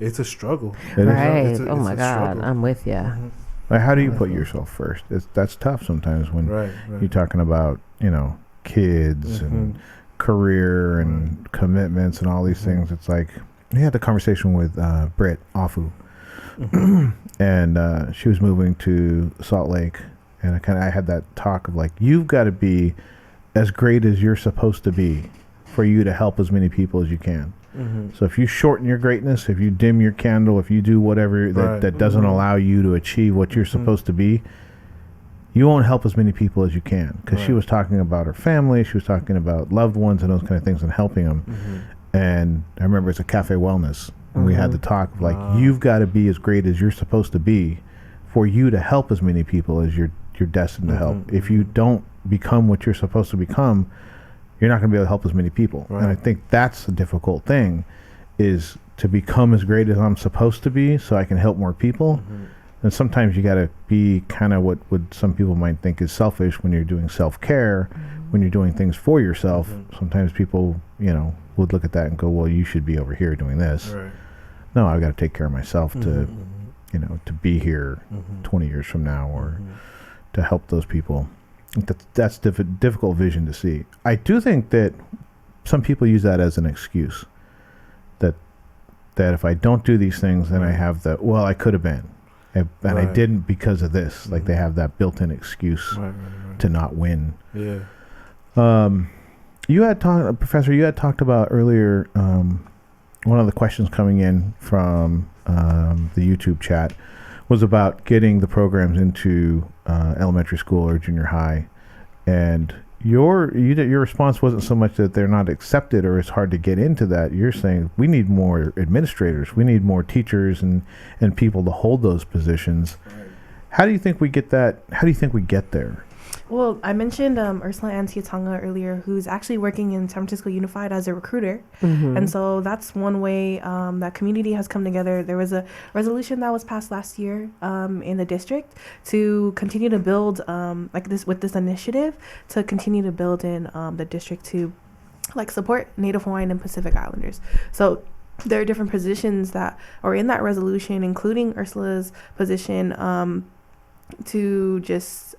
it's a struggle. It's my God, struggle. I'm with you. Like, how do you put yourself first? That's tough sometimes when you're talking about, kids and career and commitments and all these things. It's like, we had the conversation with Britt Afu, and she was moving to Salt Lake, and I had that talk of like, you've got to be as great as you're supposed to be for you to help as many people as you can. So if you shorten your greatness, if you dim your candle, if you do whatever that doesn't allow you to achieve what you're supposed to be, you won't help as many people as you can, because she was talking about her family, she was talking about loved ones and those kind of things and helping them. And I remember it's a cafe wellness, and we had the talk of like, you've got to be as great as you're supposed to be for you to help as many people as you're destined to help. If you don't become what you're supposed to become, you're not going to be able to help as many people. And I think that's the difficult thing, is to become as great as I'm supposed to be so I can help more people. And sometimes you got to be kind of what some people might think is selfish when you're doing self-care, when you're doing things for yourself. Sometimes people, would look at that and go, well, you should be over here doing this. No, I've got to take care of myself to, to be here 20 years from now, or to help those people. That's difficult vision to see. I do think that some people use that as an excuse, that if I don't do these things, then I have I could have been. And I didn't because of this. Like, they have that built-in excuse to not win. Yeah. You had talked, Professor. You had talked about earlier. One of the questions coming in from the YouTube chat was about getting the programs into elementary school or junior high, and your response wasn't so much that they're not accepted or it's hard to get into that. You're saying we need more administrators, we need more teachers and people to hold those positions. How do you think we get that? How do you think we get there? Well, I mentioned Ursula Antiatonga earlier, who's actually working in San Francisco Unified as a recruiter. And so that's one way that community has come together. There was a resolution that was passed last year in the district to continue to build with this initiative, to continue to build in the district to support Native Hawaiian and Pacific Islanders. So there are different positions that are in that resolution, including Ursula's position, to just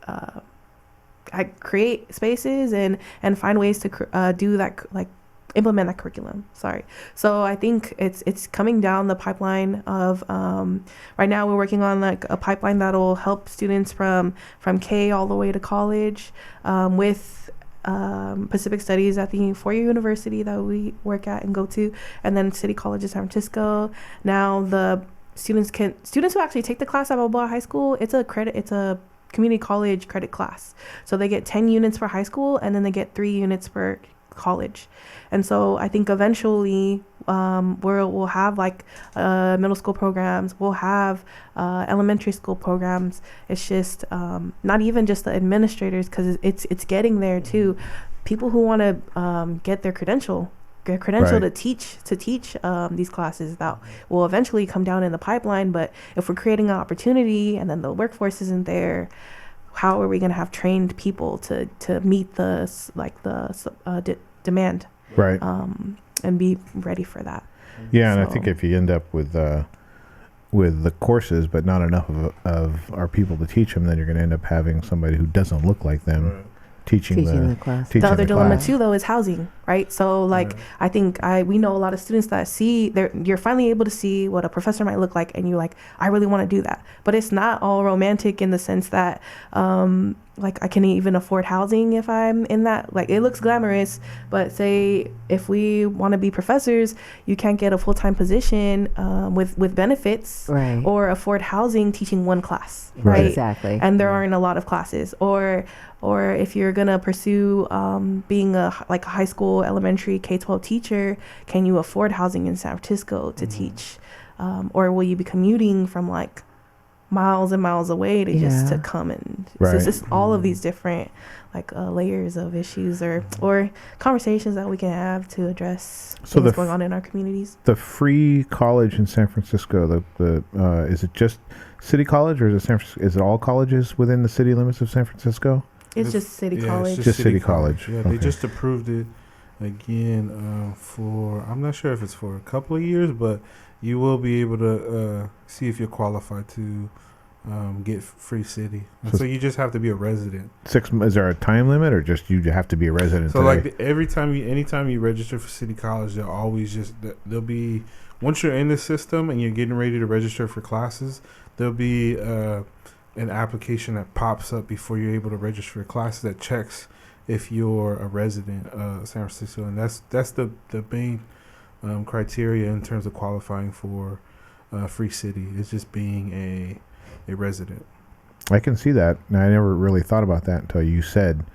create spaces and find ways to do that, implement that curriculum. So I think it's coming down the pipeline of right now we're working on a pipeline that'll help students from K all the way to college, with Pacific Studies at the four-year university that we work at and go to, and then City College of San Francisco. Now the students who actually take the class at Balboa High School, it's a community college credit class. So they get 10 units for high school, and then they get 3 units for college. And so I think eventually we'll have middle school programs, we'll have elementary school programs. It's just not even just the administrators, because it's getting there too. People who want to get their credential to teach these classes, that will eventually come down in the pipeline. But if we're creating an opportunity and then the workforce isn't there, how are we going to have trained people to meet the demand, and be ready for that? And I think if you end up with the courses but not enough of our people to teach them, then you're going to end up having somebody who doesn't look like them teaching the class. The other dilemma too, though, is housing, right? So I think we know a lot of students that you're finally able to see what a professor might look like, and you're like, I really want to do that. But it's not all romantic in the sense that I can even afford housing if I'm in that. It looks glamorous, but say if we want to be professors, you can't get a full-time position with benefits, or afford housing teaching one class, right? Exactly. And there aren't a lot of classes, or if you're gonna pursue being a high school, elementary, K-12 teacher, can you afford housing in San Francisco to teach, or will you be commuting from miles and miles away to just to come and it's just all of these different layers of issues or conversations that we can have to address what's going on in our communities. The free college in San Francisco, the is it just City College, or is it all colleges within the city limits of San Francisco? It's just City College. It's just City College. Yeah, they just approved it again for, I'm not sure if it's for a couple of years, but you will be able to see if you're qualified to get free city. So you just have to be a resident. Is there a time limit, or just you have to be a resident? So anytime you register for City College, there'll be, once you're in the system and you're getting ready to register for classes, there'll be an application that pops up before you're able to register for classes that checks if you're a resident of San Francisco, and that's the main criteria in terms of qualifying for free city. It's just being a resident. I can see that. And I never really thought about that until you said,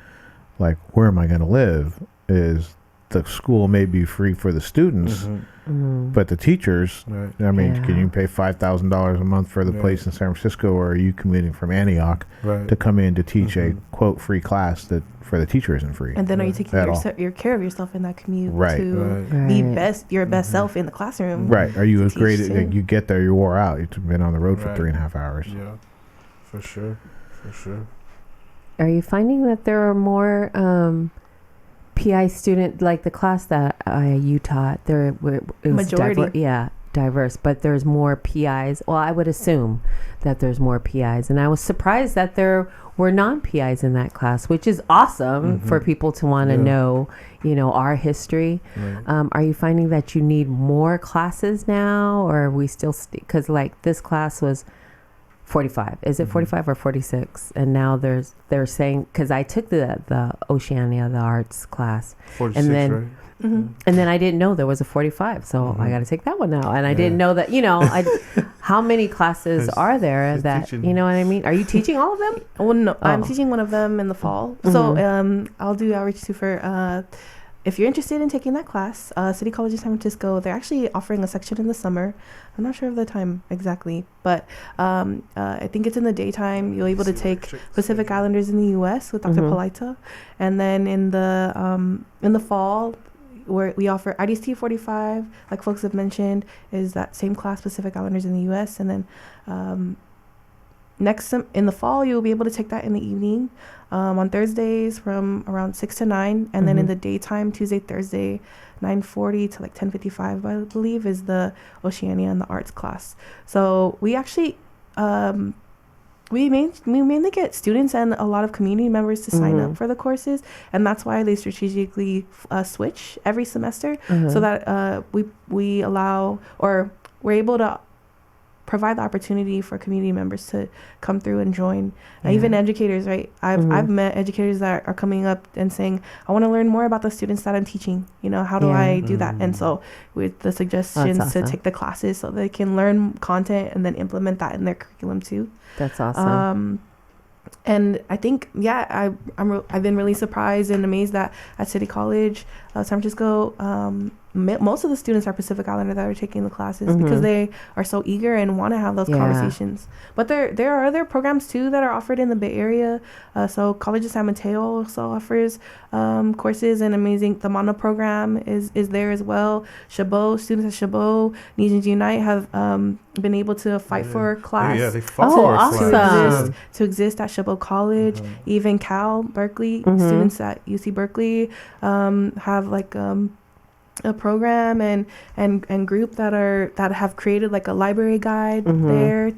like, where am I going to live? Is the school may be free for the students, but the teachers, I mean, can you pay $5,000 a month for the place in San Francisco, or are you commuting from Antioch to come in to teach a, quote, free class that for the teacher isn't free? And then are you taking your care of yourself in that commute to be your best self in the classroom? Right. Are you as great as you get there, you wore out. You've been on the road for 3.5 hours. Yeah, for sure. Are you finding that there are more PI student, like the class that you taught, it was majority, diverse, but there's more PIs. Well, I would assume that there's more PIs, and I was surprised that there were non-PIs in that class, which is awesome for people to want to know, our history. Are you finding that you need more classes now, or are we still because like this class was 45. Is it 45 or 46? And now they're saying, because I took the Oceania, the arts class, 46, and then right? and then I didn't know there was a 45, so I got to take that one now. And I didn't know that, how many classes are there that, you know what I mean? Are you teaching all of them? Well, no, I'm teaching one of them in the fall. So I'll do outreach too for if you're interested in taking that class, City College of San Francisco, they're actually offering a section in the summer. I'm not sure of the time exactly, but I think it's in the daytime. You'll be able to take Pacific Islanders in the U.S. with Dr. Polita. And then in the fall, where we offer IDST 45, like folks have mentioned, is that same class, Pacific Islanders in the U.S. And then in the fall, you'll be able to take that in the evening on Thursdays from around 6 to 9. And then in the daytime, Tuesday, Thursday, 9:40 to like 10:55, I believe, is the Oceania and the arts class. So we actually, we mainly get students and a lot of community members to sign up for the courses. And that's why they strategically switch every semester so that we allow, or we're able to provide the opportunity for community members to come through and join. Even educators, right? I've met educators that are coming up and saying, I want to learn more about the students that I'm teaching. How do I do that? And so with the suggestions to take the classes so they can learn content and then implement that in their curriculum too. That's awesome. And I think, I've been really surprised and amazed that at City College, San Francisco, most of the students are Pacific Islander that are taking the classes because they are so eager and want to have those conversations. But there are other programs too that are offered in the Bay Area. So College of San Mateo also offers courses, and the Mana program is there as well. Chabot, students at Chabot, Nations Unite have been able to fight for a class. They fought for awesome. to exist at Chabot College. Even Cal, Berkeley, students at UC Berkeley have like a program and group that have created like a library guide there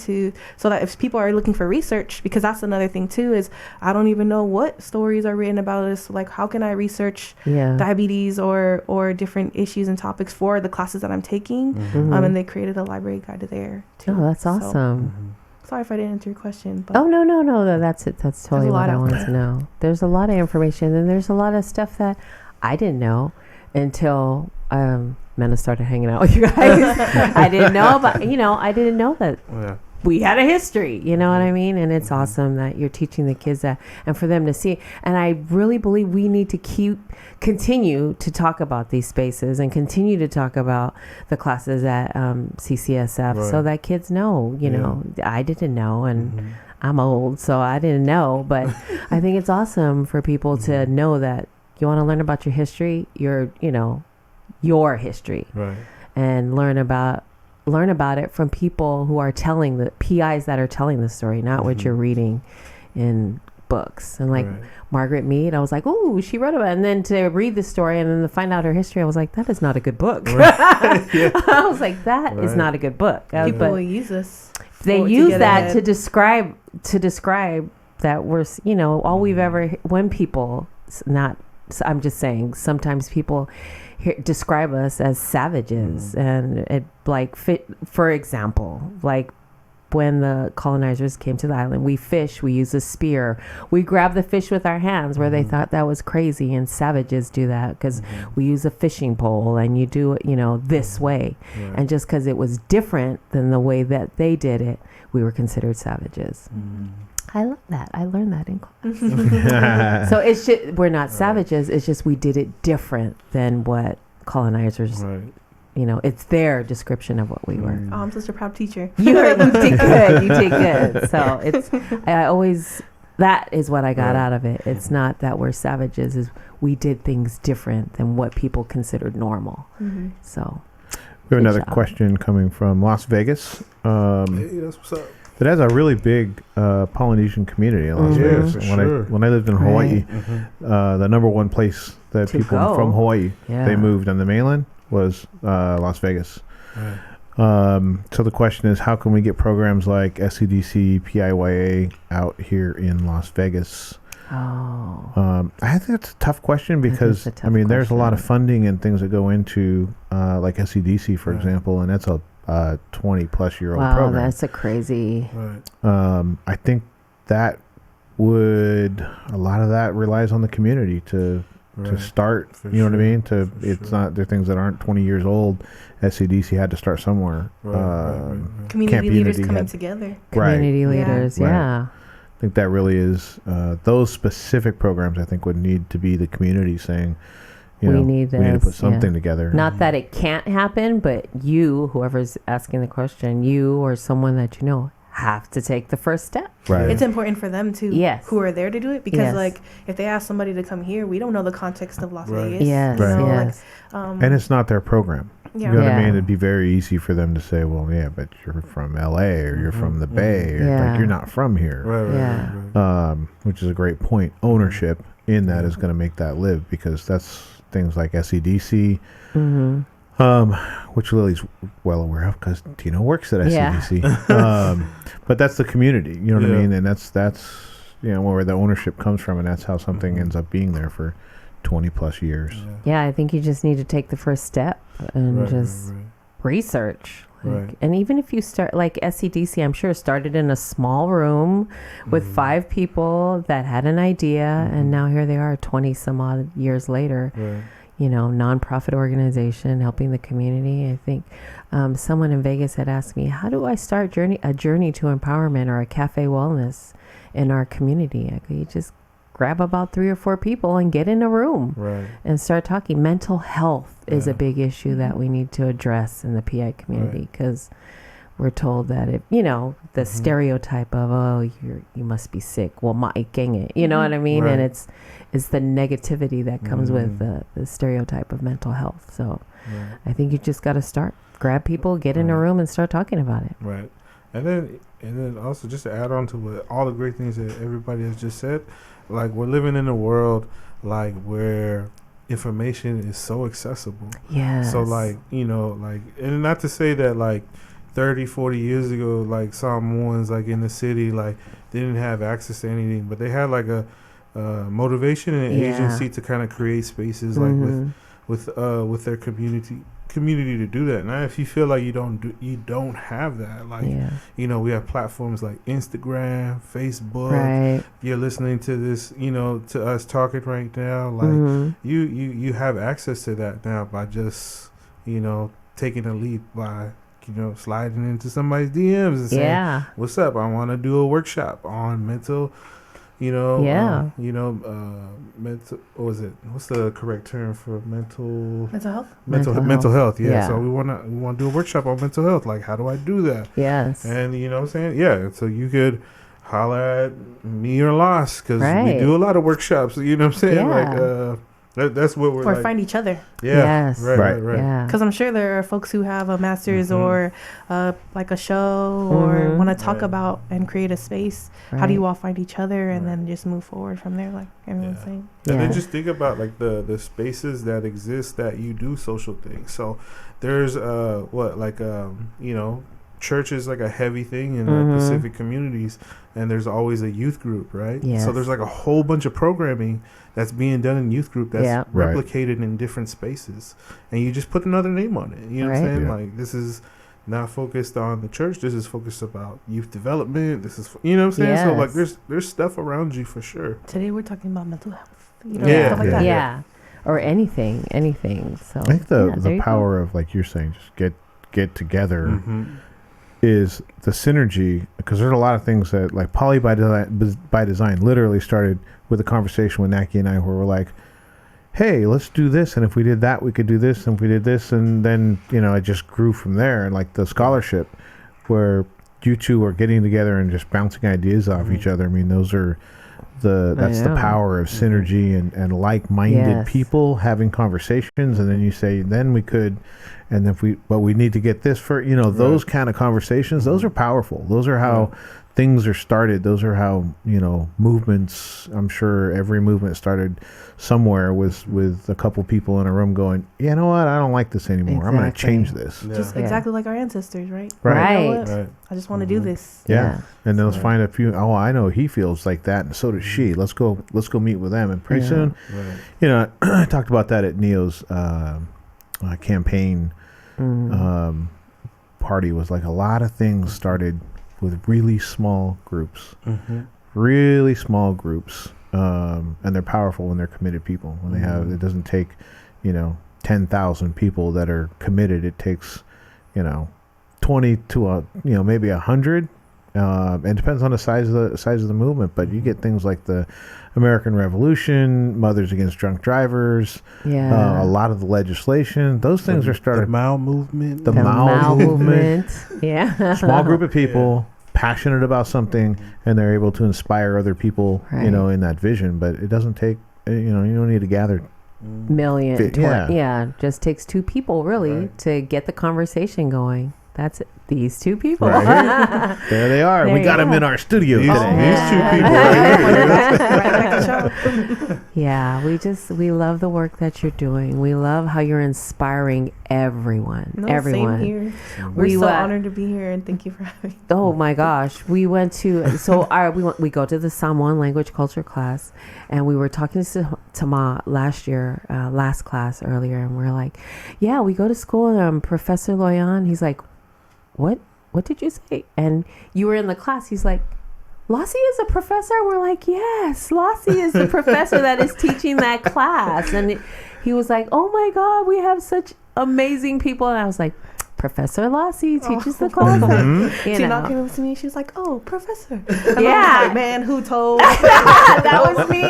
so that if people are looking for research, because that's another thing too, is I don't even know what stories are written about this. Like, how can I research diabetes or different issues and topics for the classes that I'm taking? And they created a library guide there too. Oh, that's awesome. Sorry if I didn't answer your question. But No, that's it. That's totally what I wanted to know. There's a lot of information, and there's a lot of stuff that I didn't know until Mena started hanging out with you guys. I didn't know, but I didn't know that we had a history. You know what I mean? And it's awesome that you're teaching the kids that, and for them to see. And I really believe we need to continue to talk about these spaces and continue to talk about the classes at CCSF so that kids know. I didn't know, and I'm old, so I didn't know. But I think it's awesome for people to know that. You want to learn about your history, your history, and learn about it from people who are telling the PIs that are telling the story, not what you're reading in books. And like Margaret Mead, I was like, oh, she wrote about it. And then to read the story and then to find out her history, I was like, that is not a good book. I was like, that is not a good book. People will use this. They use that to describe that we're, all we've ever, when people, not, I'm just saying, sometimes people describe us as savages, and it for example, like when the colonizers came to the island, we use a spear, we grab the fish with our hands, where they thought that was crazy, and savages do that because we use a fishing pole and you do it, this way, and just because it was different than the way that they did it, we were considered savages. I love that. I learned that in class. So it's just, we're not savages. It's just we did it different than what colonizers. Right. You know, it's their description of what we were. Oh, I'm such a proud teacher. You did good. You did good. So it's, I always, that is what I got out of it. It's not that we're savages. Is we did things different than what people considered normal. Mm-hmm. So We have another question coming from Las Vegas. Hey, that's what's up. That has a really big Polynesian community in Las Vegas. When I lived in Hawaii, the number one place that To people go. from Hawaii Yeah. they moved on the mainland was Las Vegas. Right. So the question is, how can we get programs like SCDC, PIYA out here in Las Vegas? Oh. I think that's a tough question because a tough there's a lot of question. funding and things that go into like SCDC, for example, and that's a 20 plus year old Wow, program. that's a crazy. Right. I think that a lot of that relies on the community to start. For you know what I sure. mean? For It's sure. not, they're things that aren't 20 years old. SCDC had to start somewhere. Right. Community leaders Unity coming had- together. Community Yeah. leaders, Right. yeah. I think that really is those specific programs. I think would need to be the community saying, We need we need to this, put something yeah. together. Not that it can't happen, but you, whoever's asking the question, you or someone that you know, have to take the first step. Right. It's important for them too, Yes. who are there to do it, because Yes. like if they ask somebody to come here, we don't know the context of Las Right. Vegas. Yes, you know, yes. And it's not their program. Yeah. You know what I Yeah. mean? It'd be very easy for them to say, well, yeah, but you're from LA or you're from the Bay. Or Yeah. like, you're not from here. Right. Yeah. Which is a great point. Ownership in that is going to make that live, because that's things like SCDC, which Lily's well aware of because Tino works at Yeah. SCDC. But that's the community, you know what I Yeah. mean? And that's where the ownership comes from, and that's how something ends up being there for 20 plus years. Yeah, I think you just need to take the first step and just research. Right. And even if you start like SCDC, I'm sure started in a small room with 5 people that had an idea, and now here they are 20 some odd years later. Right. You know, nonprofit organization helping the community. I think someone in Vegas had asked me, how do I start a journey to empowerment or a cafe wellness in our community? I go, you just grab about 3 or 4 people and get in a room Right. and start talking. Mental health is a big issue that we need to address in the PI community, because we're told that if, the stereotype of, oh, you must be sick. Well, making it, you know what I mean? Right. And it's the negativity that comes with the stereotype of mental health. So I think you just got to start, grab people, get in a room and start talking about it. Right. And then also just to add on to what all the great things that everybody has just said, like we're living in a world like where information is so accessible. Yes. So like, and not to say that like 30, 40 years ago, like someone's like in the city, like they didn't have access to anything, but they had like a motivation and agency to kind of create spaces like with their community to do that. Now if you feel like you don't have that, like we have platforms like Instagram, Facebook. Right. You're listening to this, to us talking right now, like you have access to that now by just taking a leap, by sliding into somebody's DMs and saying, what's up, I want to do a workshop on mental mental, what was it? What's the correct term for mental health? Mental health. Yeah. Yeah. So we want to do a workshop on mental health. Like, how do I do that? Yes. And you know what I'm saying? Yeah. So you could holler at me or Loss, because we do a lot of workshops. You know what I'm saying? Yeah. Like, that's what we're Or like. find each other. Yeah. Yes. Right. Yeah. Because I'm sure there are folks who have a master's or like a show or want to talk about and create a space. Right. How do you all find each other and then just move forward from there, like everyone's saying? And then just think about like the spaces that exist that you do social things. So there's church is like a heavy thing in the Pacific communities, and there's always a youth group, right? Yes. So there's like a whole bunch of programming that's being done in youth group that's replicated in different spaces, and you just put another name on it. You know what I'm saying? Yeah. Like, this is not focused on the church. This is focused about youth development. This is, you know what I'm saying? So like, there's stuff around you for sure. Today we're talking about mental health. Stuff like that. Yeah. Or anything. So I think the power of, like you're saying, just get together is the synergy, because there's a lot of things that, like, Poly by Design literally started with a conversation with Naki and I where we're like, hey, let's do this, and if we did that, we could do this, and if we did this, and then, you know, it just grew from there. And like the scholarship where you two are getting together and just bouncing ideas off each other. I mean, those are that's the power of synergy and like-minded people having conversations. And then you say, then we could, and if we need to get this for, you know, those kind of conversations, those are powerful. Those are how things are started. Those are how, you know, movements, I'm sure every movement started somewhere with a couple people in a room going, you know what, I don't like this anymore. Exactly. I'm going to change this. Just exactly like our ancestors, right? Right. You know what? I just want to do this. Yeah. And then let's find a few, I know he feels like that, and so does she. Let's go meet with them. And pretty soon, you know, I talked about that at Neo's campaign party. Was like a lot of things started with really small groups. Really small groups. And they're powerful when they're committed people. When they have, it doesn't take, you know, 10,000 people that are committed. It takes, you know, 20 to maybe 100. It depends on the size of the movement. But you get things like the American Revolution, Mothers Against Drunk Drivers, a lot of the legislation. Those things are started. The Mao movement. The Mao movement. Yeah. Small group of people. Passionate about something, and they're able to inspire other people, you know, in that vision. But it doesn't take, you know, you don't need to gather million. Just takes two people really to get the conversation going. That's it. These two people. Right. There they are. We got them in our studio today. These two people right here. Yeah, we love the work that you're doing. We love how you're inspiring everyone. Everyone. Same here. We're so honored to be here, and thank you for having me. Oh my gosh. We went to, we go to the Samoan language culture class, and we were talking to Tama last class earlier, and we're like, yeah, we go to school, and Professor Loi-On, he's like, what did you say? And you were in the class. He's like, Lassie is a professor? We're like, yes, Lassie is the professor that is teaching that class. And he was like, oh my God, we have such amazing people. And I was like, Professor Lassie teaches the class. She not came up to me. She was like, oh, professor. And yeah. Like, man, who told? That was me.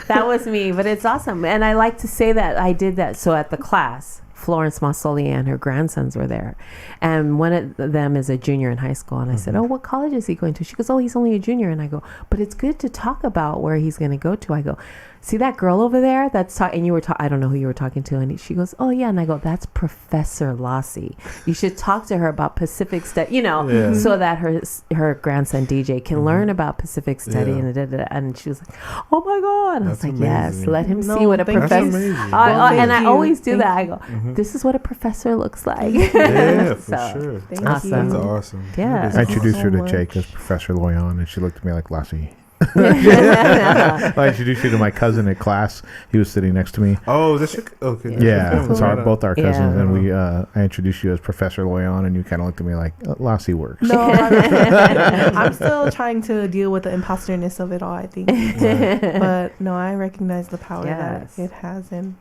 That was me. But it's awesome. And I like to say that I did that. So at the class, Florence Massoli and her grandsons were there, and one of them is a junior in high school, and I said, oh, what college is he going to? She goes, oh, he's only a junior. And I go, but it's good to talk about where he's going to go to. I go, see that girl over there that's talking, and you were I don't know who you were talking to, and she goes, oh yeah. And I go, that's Professor Lassie. You should talk to her about Pacific study, you know, so that her grandson DJ can learn about Pacific study. And she was like, oh my God. And I was like, amazing. Yes, let him see what a professor. And I always do that. I go, this is what a professor looks like. Yeah, for sure. Thank That's you. awesome. Yeah. I introduced her to Jake as Professor Loi-On, and she looked at me like, Lassie. I introduced you to my cousin at class. He was sitting next to me. Oh, that's okay. Yeah, it's both our cousins, and I introduced you as Professor Loi-On, and you kind of looked at me like, Lassie works. No, I'm still trying to deal with the imposter-ness of it all, I think. But no, I recognize the power that it has, and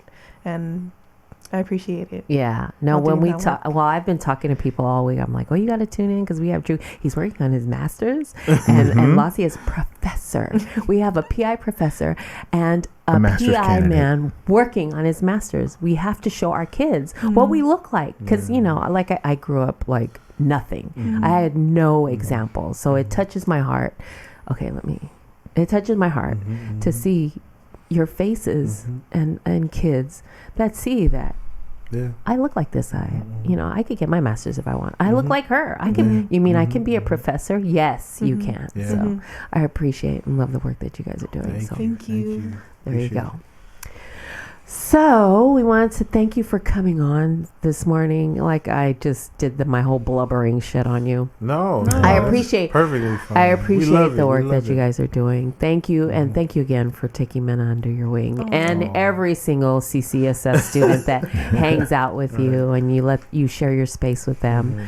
I appreciate it. Yeah. No, when we talk, I've been talking to people all week. I'm like, oh, you got to tune in because we have Drew. He's working on his master's, and Lassie is professor. We have a PI professor and a PI candidate. Man working on his master's. We have to show our kids what we look like because, you know, like I grew up like nothing. I had no example. So it touches my heart. Okay, it touches my heart to see your faces and kids that see that I look like this. You know, I could get my master's if I want. I look like her. I can. You mean I can be a professor? Yes, you can. Yeah. So I appreciate and love the work that you guys are doing. Thank you. There you go. So we wanted to thank you for coming on this morning. Like I just did my whole blubbering shit on you. No, I appreciate perfectly fine. I appreciate the work that you guys are doing. Thank you, and thank you again for taking men under your wing, and every single CCSS student that hangs out with you, and you share your space with them.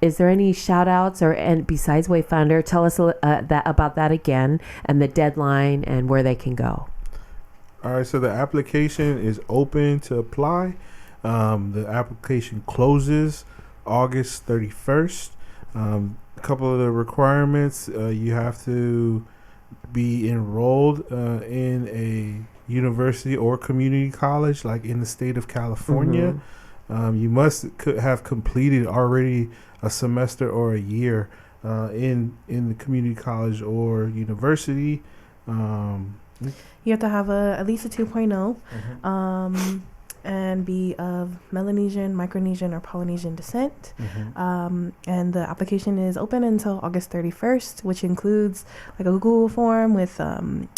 Is there any shout outs and besides Wayfinder, tell us about that again, and the deadline and where they can go. All right, so the application is open to apply. The application closes August 31st. A couple of the requirements: you have to be enrolled in a university or community college, like in the state of California. You must have completed already a semester or a year in the community college or university. You have to have at least a 2.0 and be of Melanesian, Micronesian, or Polynesian descent. And the application is open until August 31st, which includes like a Google form with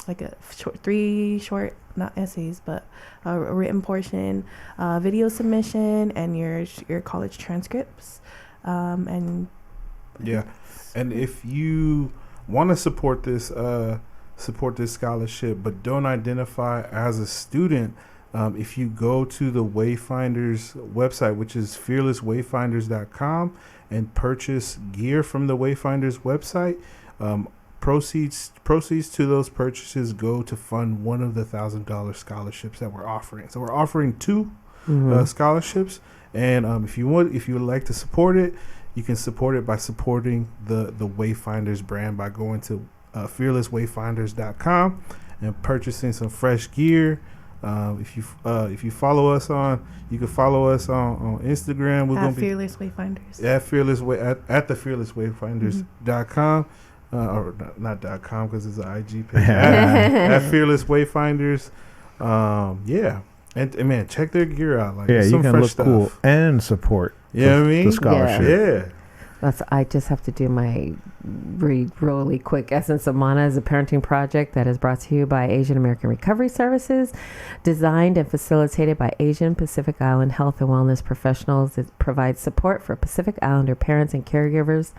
like three short, not essays, but a written portion, video submission, and your college transcripts. And if you want to support this scholarship but don't identify as a student, if you go to the Wayfinders website, which is fearlesswayfinders.com, and purchase gear from the Wayfinders website, proceeds to those purchases go to fund one of the $1,000 scholarships that we're offering. So we're offering two scholarships, and if you would like to support it, you can support it by supporting the Wayfinders brand by going to fearlesswayfinders.com and purchasing some fresh gear. If you follow us you can follow us on Instagram. We're gonna be Fearless Wayfinders. At the fearlesswayfinders.com. Or not .com because it's an IG page. at Fearless Wayfinders. And man, check their gear out. Like, you can look stuff. cool and support. The scholarship. I just have to do my really quick. Essence of Mana is a parenting project that is brought to you by Asian American Recovery Services, designed and facilitated by Asian Pacific Island health and wellness professionals. It provides support for Pacific Islander parents and caregivers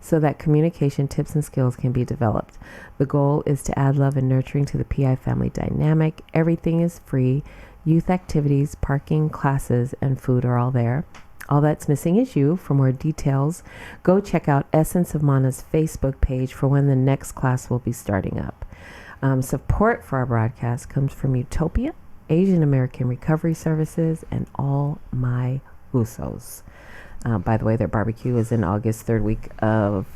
so that communication tips and skills can be developed. The goal is to add love and nurturing to the PI family dynamic. Everything is free. Youth activities, parking, classes, and food are all there. All that's missing is you. For more details, go check out Essence of Mana's Facebook page for when the next class will be starting up. Support for our broadcast comes from Utopia, Asian American Recovery Services, and all my Usos. By the way, their barbecue is in August, third week of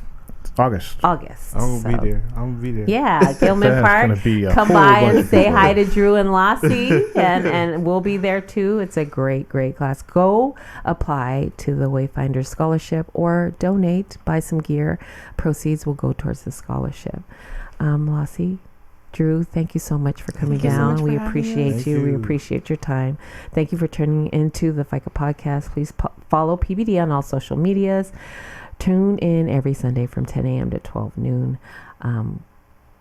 August. I'm gonna be there. Yeah, Gilman Park. Come by and say hi to Drew and Lassie, and we'll be there too. It's a great class. Go apply to the Wayfinder Scholarship or donate, buy some gear. Proceeds will go towards the scholarship. Lassie, Drew, thank you so much for coming down. We appreciate you. We appreciate your time. Thank you for turning into the Faika podcast. Please follow PBD on all social medias. Tune in every Sunday from 10 a.m. to 12 noon.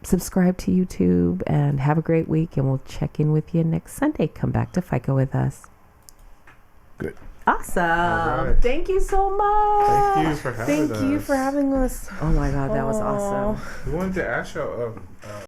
Subscribe to YouTube and have a great week. And we'll check in with you next Sunday. Come back to FICA with us. Good. Awesome. Right. Thank you so much. Thank you for having us. Thank you for having us. Oh my God, that was awesome. We wanted to ask y'all